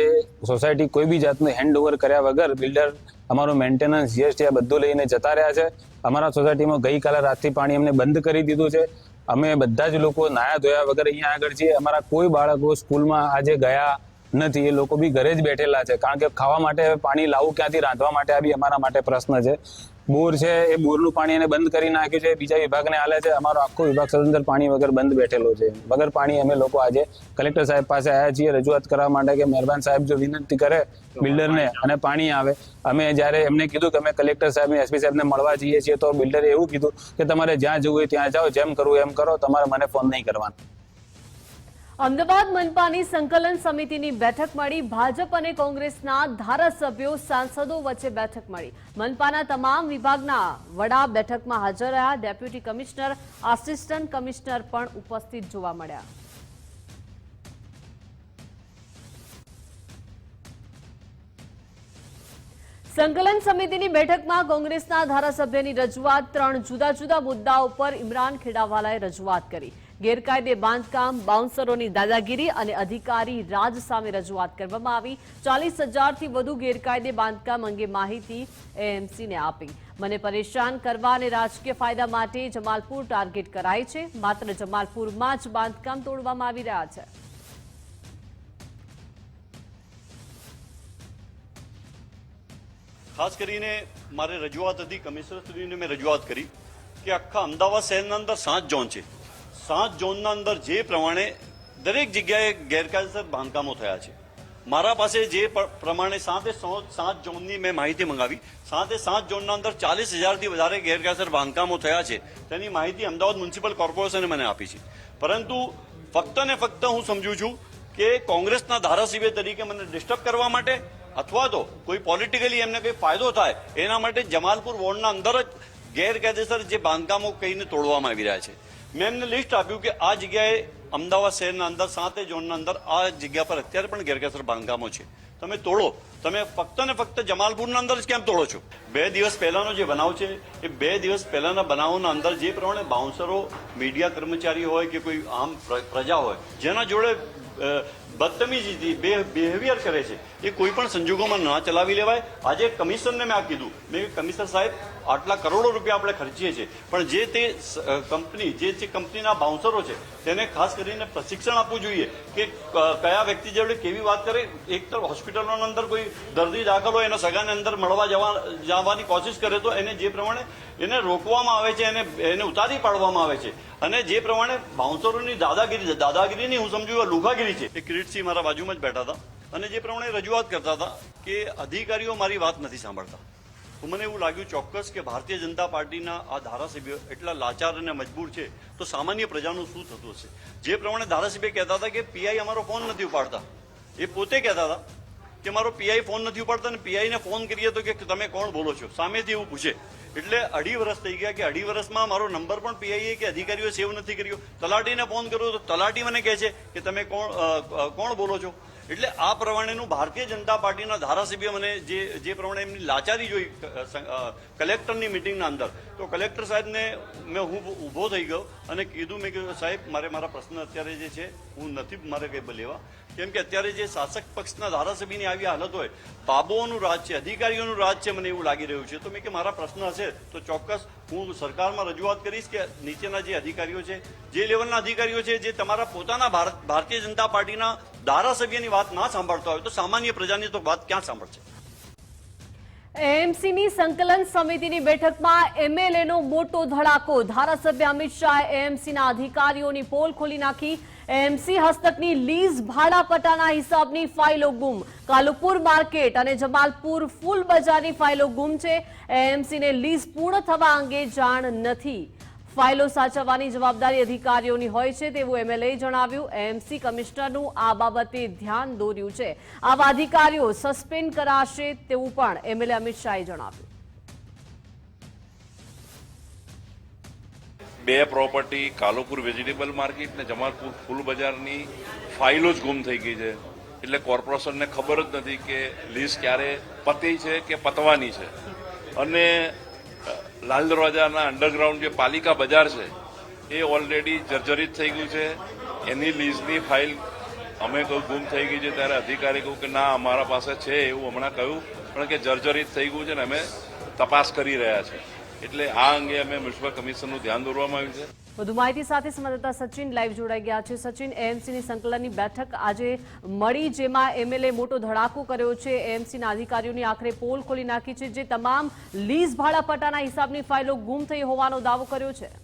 સોસાયટી કોઈ બી જાતનું હેન્ડ ઓવર કર્યા વગર બિલ્ડર અમારું મેન્ટેનન્સ જીએસટી આ બધું લઈને જતા રહ્યા છે. અમારા સોસાયટીમાં ગઈકાલે રાતથી પાણી અમને બંધ કરી દીધું છે. અમે બધા જ લોકો નાયા ધોયા વગર અહીંયા આગળ છીએ. અમારા કોઈ બાળકો સ્કૂલમાં આજે ગયા નથી. એ લોકો બી ઘરે જ બેઠેલા છે કારણ કે ખાવા માટે પાણી લાવવું ક્યાંથી, રાંધવા માટે આ બી અમારા માટે પ્રશ્ન છે. બોર છે એ બોરનું પાણી એને બંધ કરી નાખ્યું છે, બીજા વિભાગને આલે છે. અમારો આખો વિભાગ સદંતર પાણી વગર બંધ બેઠેલો છે. વગર પાણી અમે લોકો આજે કલેક્ટર સાહેબ પાસે આવ્યા છીએ રજૂઆત કરવા માટે કે મહેરબાન સાહેબ જો વિનંતી કરે બિલ્ડરને અને પાણી આવે. અમે જ્યારે એમને કીધું કે અમે કલેક્ટર સાહેબને એસપી સાહેબને મળવા જઈએ છીએ તો બિલ્ડરે એવું કીધું કે તમારે જ્યાં જવું હોય ત્યાં જાઓ, જેમ કરવું એમ કરો, તમારે મને ફોન નહીં કરવાનો. અમદાવાદ મનપાની સંકલન સમિતિની બેઠક મળી. ભાજપ અને કોંગ્રેસના ધારાસભ્યો સાંસદો વચ્ચે બેઠક મળી. મનપાના તમામ વિભાગના વડા બેઠકમાં હાજર રહ્યા. ડેપ્યુટી કમિશનર, આસિસ્ટન્ટ કમિશનર પણ ઉપસ્થિત જોવા મળ્યા. સંકલન સમિતિની બેઠકમાં કોંગ્રેસના ધારાસભ્યની રજૂઆત. 3 જુદા જુદા મુદ્દાઓ પર ઇમરાન ખેડાવાલાએ રજૂઆત કરી. ગેરકાયદે બાંધકામ, બાઉન્સરોની દાદાગીરી અને અધિકારી રાજ સામે રજૂઆત કરવામાં આવી. 40,000થી વધુ ગેરકાયદે બાંધકામ અંગે માહિતી એએમસીને આપી. મને પરેશાન કરવા અને રાજકીય ફાયદા માટે જમાલપુર ટાર્ગેટ કરાય છે. માત્ર જમાલપુરમાં જ બાંધકામ તોડવામાં આવી રહ્યા છે. ખાસ કરીને મારે રજૂઆત હતી, કમિશનર સુધીને મેં રજૂઆત કરી કે આખા અમદાવાદ શહેરના અંદર 7 ઝોન છે. 7 ઝોનના અંદર જે પ્રમાણે દરેક જગ્યાએ ગેરકાયદેસર બાંધકામો થયા છે. મારા પાસે જે પ્રમાણે 7 ઝોનની મેં માહિતી મંગાવી. 7 ઝોનના અંદર 40,000થી વધારે ગેરકાયદેસર બાંધકામો થયા છે તેની માહિતી અમદાવાદ મ્યુનિસિપલ કોર્પોરેશને મને આપી છે. પરંતુ ફક્ત ને ફક્ત હું સમજુ છું કે કોંગ્રેસના ધારાસભ્ય તરીકે મને ડિસ્ટર્બ કરવા માટે અથવા તો કોઈ પોલિટિકલી એમને કોઈ ફાયદો થાય એના માટે જમાલપુર વોર્ડના અંદર જ ગેરકાયદેસર જે બાંધકામો કહીને તોડવામાં આવી રહ્યા છે. મેં એમને લિસ્ટ આપ્યું કે આ જગ્યાએ અમદાવાદ શહેરના અંદર 7 ઝોનના અંદર આ જગ્યા પર અત્યારે પણ ગેરકાયદેસર બાંધકામો છે. તમે તોડો. તમે ફક્ત ને ફક્ત જમાલપુરના અંદર જ કેમ તોડો છો? 2 દિવસ પહેલાનો જે બનાવ છે એ 2 દિવસ પહેલાના બનાવોના અંદર જે પ્રમાણે બાઉન્સરો, મીડિયા કર્મચારી હોય કે કોઈ આમ પ્રજા હોય જેના જોડે બદતમીજી બિહેવિયર કરે છે એ કોઈ પણ સંજોગોમાં ના ચલાવી લેવાય. આજે કમિશનરને મેં આ કીધું, મેં કમિશનર સાહેબ આટલા કરોડો રૂપિયા આપણે ખર્ચીએ છીએ પણ જે તે કંપની જે કંપનીના બાઉન્સરો છે તેને ખાસ કરીને પ્રશિક્ષણ આપવું જોઈએ કે કયા વ્યક્તિ જોડે કેવી વાત કરે. એક તો હોસ્પિટલોના અંદર કોઈ દર્દી દાખલ હોય એના સગાને અંદર મળવા જવાની કોશિશ કરે તો એને જે પ્રમાણે એને રોકવામાં આવે છે, એને ઉતારી પાડવામાં આવે છે. અને જે પ્રમાણે બાઉન્સરોની દાદાગીરીની હું સમજુ લુખાગીરી છે. એ કિરીટસિંહ મારા બાજુમાં જ બેઠા હતા અને જે પ્રમાણે રજૂઆત કરતા હતા કે અધિકારીઓ મારી વાત નથી સાંભળતા. તો મને એવું લાગ્યું ચોક્કસ કે ભારતીય જનતા પાર્ટીના આ ધારાસભ્યો એટલા લાચાર અને મજબૂર છે તો સામાન્ય પ્રજાનું શું થતું હશે. જે પ્રમાણે ધારાસભ્ય કહેતા હતા કે પીઆઈ અમારો ફોન નથી ઉપાડતા, એ પોતે કહેતા હતા કે મારો પીઆઈ ફોન નથી ઉપાડતા અને પીઆઈને ફોન કરીએ તો કે તમે કોણ બોલો છો, સામેથી એવું પૂછે. એટલે 2.5 વર્ષ થઈ ગયા કે 2.5 વર્ષમાં મારો નંબર પણ પીઆઈએ કે અધિકારીઓ સેવ નથી કર્યો. તલાટીને ફોન કર્યો તો તલાટી મને કહે છે કે તમે કોણ બોલો છો. એટલે આ પ્રમાણેનું ભારતીય જનતા પાર્ટીના ધારાસભ્ય મને જે પ્રમાણે એમની લાચારી જોઈ કલેક્ટરની મિટિંગના અંદર, તો કલેક્ટર સાહેબને હું ઊભો થઈ ગયો અને કીધું, મેં કીધું સાહેબ મારા પ્રશ્ન અત્યારે જે છે હું નથી મારે કંઈ લેવા, કેમ કે અત્યારે જે શાસક પક્ષના ધારાસભ્યની આવી હાલત હોય, બાબુઓનું રાજ છે, અધિકારીઓનું રાજ છે, મને એવું લાગી રહ્યું છે. તો મેં કે મારા પ્રશ્ન હશે તો ચોક્કસ હું સરકારમાં રજૂઆત કરીશ કે નીચેના જે અધિકારીઓ છે, જે લેવલના અધિકારીઓ છે, જે તમારા પોતાના ભારતીય જનતા પાર્ટીના ધારાસભ્યની વાત ના સાંભળતા હોય તો સામાન્ય પ્રજાની તો વાત ક્યાં સાંભળશે. એએમસીની સંકલન સમિતિની બેઠકમાં એમએલએનો મોટો ધડાકો. ધારાસભ્ય અમિત શાહે એએમસીના અધિકારીઓની પોલ ખોલી નાખી. એએમસી હસ્તકની લીઝ ભાડાપટ્ટાના હિસાબની ફાઇલો ગુમ. કાલુપુર માર્કેટ અને જમાલપુર ફૂલ બજારની ફાઇલો ગુમ છે. એએમસીને લીઝ પૂર્ણ થવા અંગે જાણ નથી. ફાઇલો સાચવવાની જવાબદારી અધિકારીઓની હોય છે તેવું એમએલએ જણાવ્યું. એએમસી કમિશનરનું આ બાબતે ધ્યાન દોર્યું છે. આવા અધિકારીઓ સસ્પેન્ડ કરાશે તેવું પણ એમએલએ અમિત શાહે જણાવ્યું. 2 પ્રોપર્ટી કાલુપુર વેજીટેબલ માર્કેટ ને જમાલપુર ફૂલ બજારની ફાઇલો જ ગુમ થઈ ગઈ છે. એટલે કોર્પોરેશનને ખબર જ નથી કે લીઝ ક્યારે પતી છે કે પતવાની છે. અને લાલ દરવાજાના અંડરગ્રાઉન્ડ જે પાલિકા બજાર છે એ ઓલરેડી જર્જરિત થઈ ગયું છે. એની લીઝની ફાઇલ અમે કહ્યું ગુમ થઈ ગઈ છે ત્યારે અધિકારી કહ્યું કે ના અમારા પાસે છે એવું હમણાં કહ્યું, પણ કે જર્જરિત થઈ ગયું છે ને અમે તપાસ કરી રહ્યા છે. એટલે આ અંગે અમે મ્યુનિસિપલ કમિશનનું ધ્યાન દોરવામાં આવ્યું છે. વધુ માહિતી સાથે સંવાદદાતા સચિન લાઈવ જોડાઈ ગયા છે. સચિન, એએમસીની સંકલનની બેઠક આજે મળી જેમાં એમએલએ મોટો ધડાકો કર્યો છે. એએમસીના અધિકારીઓની આખરે પોલ ખોલી નાખી છે. જે તમામ લીઝ ભાડાપટ્ટાના હિસાબની ફાઇલો ગુમ થઈ હોવાનો દાવો કર્યો છે.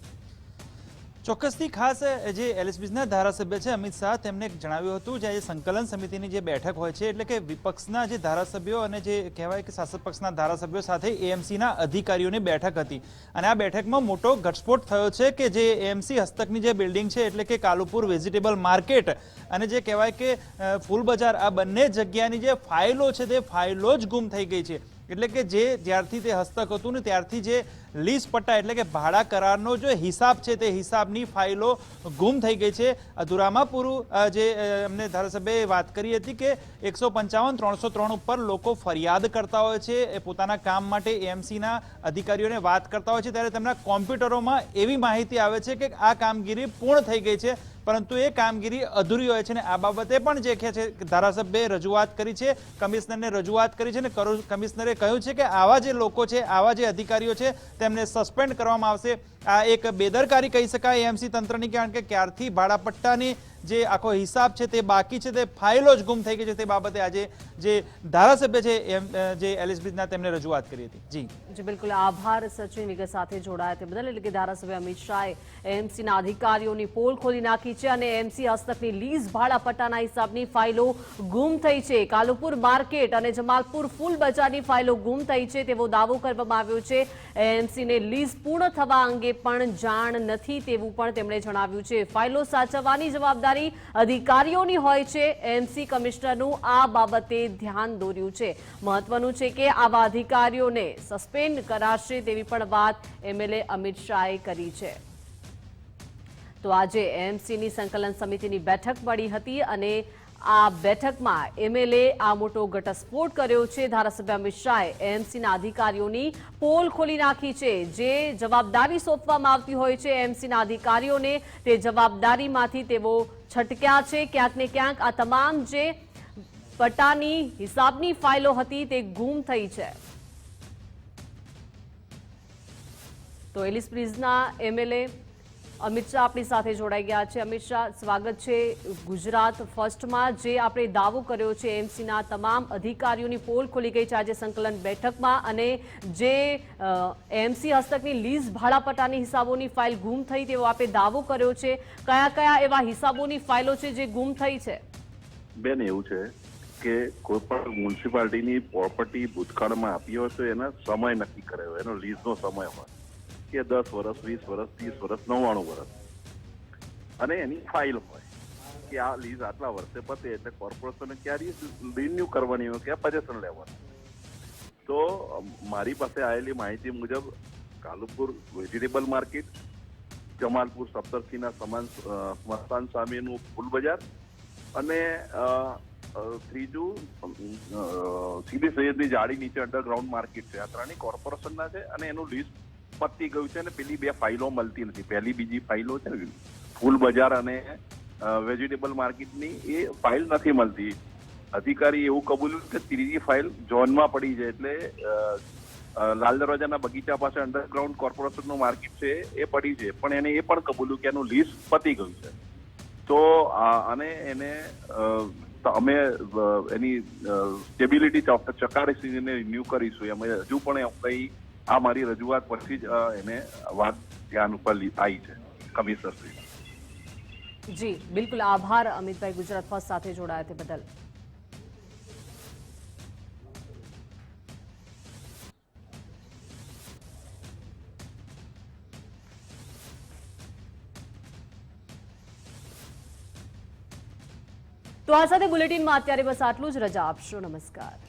ચોક્કસથી ખાસ જે એલએસપીના ધારાસભ્ય છે અમિત શાહ તેમને જણાવ્યું હતું જે સંકલન સમિતિની જે બેઠક હોય છે એટલે કે વિપક્ષના જે ધારાસભ્યો અને જે કહેવાય કે શાસક પક્ષના ધારાસભ્યો સાથે એએમસીના અધિકારીઓની બેઠક હતી અને આ બેઠકમાં મોટો ઘટસ્ફોટ થયો છે કે જે એએમસી હસ્તકની જે બિલ્ડિંગ છે એટલે કે કાલુપુર વેજીટેબલ માર્કેટ અને જે કહેવાય કે ફૂલ બજાર, આ બંને જગ્યાની જે ફાઇલો છે તે ફાઇલો જ ગુમ થઈ ગઈ છે. એટલે કે જ્યારથી તે હસ્તક હતું ને ત્યારથી જે લીઝ પટ્ટા એટલે કે ભાડા કરારનો જે હિસાબ છે તે હિસાબની ફાઇલો ગુમ થઈ ગઈ છે. અધૂરામાં પૂરું જે અમને ધારાસભ્યએ વાત કરી હતી કે 155, 303 ઉપર લોકો ફરિયાદ કરતા હોય છે એ પોતાના કામ માટે એએમસીના અધિકારીઓને વાત કરતા હોય છે ત્યારે તેમના કોમ્પ્યુટરોમાં એવી માહિતી આવે છે કે આ કામગીરી પૂર્ણ થઈ ગઈ છે પરંતુ એ કામગીરી અધૂરી હોય છે. ને આ બાબતે પણ જે છે ધારાસભ્યએ રજૂઆત કરી છે, કમિશનરને રજૂઆત કરી છે ને કમિશનરે કહ્યું છે કે આવા જે લોકો છે, આવા જે અધિકારીઓ છે તેમને સસ્પેન્ડ કરવામાં આવશે. આ એક બેદરકારી કહી શકાય એએમસી તંત્રની, કારણ કે ક્યારથી ભાડાપટ્ટાની જે આખો હિસાબ છે તે બાકી છે, તે ફાઇલો જ ગુમ થઈ ગઈ છે. તે બાબતે આજે જે ધારાસભ્ય છે જે એલએસપીના તેમને રજૂઆત કરી હતી. જી બિલકુલ, આભાર સચિન વિગત સાથે જોડાયા તે બદલ. એટલે કે ધારાસભ્ય અમિત શાહે એએમસીના અધિકારીઓની પોલ ખોલી નાખી છે અને એએમસી હસ્તકની લીઝ ભાડાપટ્ટાના હિસાબની ફાઇલો ગુમ થઈ છે. કાલુપુર માર્કેટ અને જમાલપુર ફૂલ બજારની ફાઇલો ગુમ થઈ છે તેવો દાવો કરવામાં આવ્યો છે. એએમસીને લીઝ પૂર્ણ થવા અંગે પણ જાણ નથી તેવું પણ તેમણે જણાવ્યું છે. ફાઇલો સાચવવાની જવાબદારી અધિકારીઓની હોય છે. એએમસી કમિશનરનું આ બાબતે ધ્યાન દોર્યું છે. મહત્વનું છે કે આવા અધિકારીઓને સસ્પેન્ડ કરાશે તેવી પણ વાત એમએલએ અમિત શાહે કરી છે. તો આજે એએમસીની સંકલન સમિતિની બેઠક મળી હતી અને આ બેઠકમાં એમએલએ આ મોટો ઘટસ્ફોટ કર્યો છે. ધારાસભ્ય અમિત શાહે એએમસીના અધિકારીઓની પોલ ખોલી નાખી છે. જે જવાબદારી સોંપવામાં આવતી હોય છે એએમસીના અધિકારીઓને, તે જવાબદારીમાંથી તેઓ છટક્યા છે. ક્યાંક ને ક્યાંક આ તમામ જે પટ્ટાની હિસાબની ફાઇલો હતી તે ગુમ થઈ છે. તો એલિસ બ્રિજના એમએલએ અમિત શાહ આપણી સાથે જોડાઈ ગયા છે. અમિત શાહ, સ્વાગત છે ગુજરાત ફર્સ્ટમાં. જે આપણે દાવો કર્યો છે એએમસીના તમામ અધિકારીઓની પોલ ખોલી ગઈ છે આજે સંકલન બેઠકમાં અને જે એએમસી હસ્તકની લીઝ ભાડાપટ્ટાની હિસાબોની ફાઇલ ગુમ થઈ તેવો આપણે દાવો કર્યો છે. કયા કયા એવા હિસાબોની ફાઇલો છે જે ગુમ થઈ છે? બેન, એવું છે કે કોઈ પણ મ્યુનિસિપાલિટીની પ્રોપર્ટી ભૂતકાળમાં આપી હોય તો એના સમય નક્કી કર્યો હોય, એનો લીઝનો સમય હોય કે 10 વર્ષ, 20 વર્ષ, 30 વર્ષ, 99 વર્ષ અને એની ફાઇલ હોય. કે આ લીઝ આટલા વર્ષે પતે એટલે કોર્પોરેશને ક્યારે રિન્યુ કરવાની હોય, ક્યાં પોઝેશન લેવાનું. તો મારી પાસે આવેલી માહિતી મુજબ કાલુપુર વેજીટેબલ માર્કેટ, જમાલપુર સપ્તર્ષિના સ્મશાન સામેનું ફૂલ બજાર અને ત્રીજું સીધી સૈયદની જાળી નીચે અંડરગ્રાઉન્ડ માર્કેટ છે. આ ત્રણેય કોર્પોરેશનના છે અને એનું લિસ્ટ પતી ગયું છે અને પેલી 2 ફાઇલો મળતી નથી. પહેલી બીજી ફાઇલો છે ફૂલ બજાર અને વેજીટેબલ માર્કેટની, એ ફાઇલ નથી મળતી. અધિકારી એવું કબૂલ્યું કે ત્રીજી ફાઇલ ઝોનમાં પડી છે, એટલે લાલ દરવાજાના બગીચા પાસે અંડરગ્રાઉન્ડ કોર્પોરેશનનું માર્કેટ છે એ પડી છે, પણ એને એ પણ કબૂલ્યું કે એનું લીઝ પતી ગયું છે. તો અને એને અમે એની સ્ટેબિલિટી ચકાસીને રિન્યુ કરીશું. અમે હજુ પણ કંઈ આ મારી રજૂઆત પછી જ એને વાત ધ્યાન ઉપર આવી છે કમિશનર શ્રી. જી બિલકુલ, આભાર અમિતભાઈ ગુજરાત ફર્સ્ટ સાથે જોડાયા તે બદલ. તો આ સાથે બુલેટિનમાં અત્યારે બસ આટલું જ. રજા આપશો. નમસ્કાર.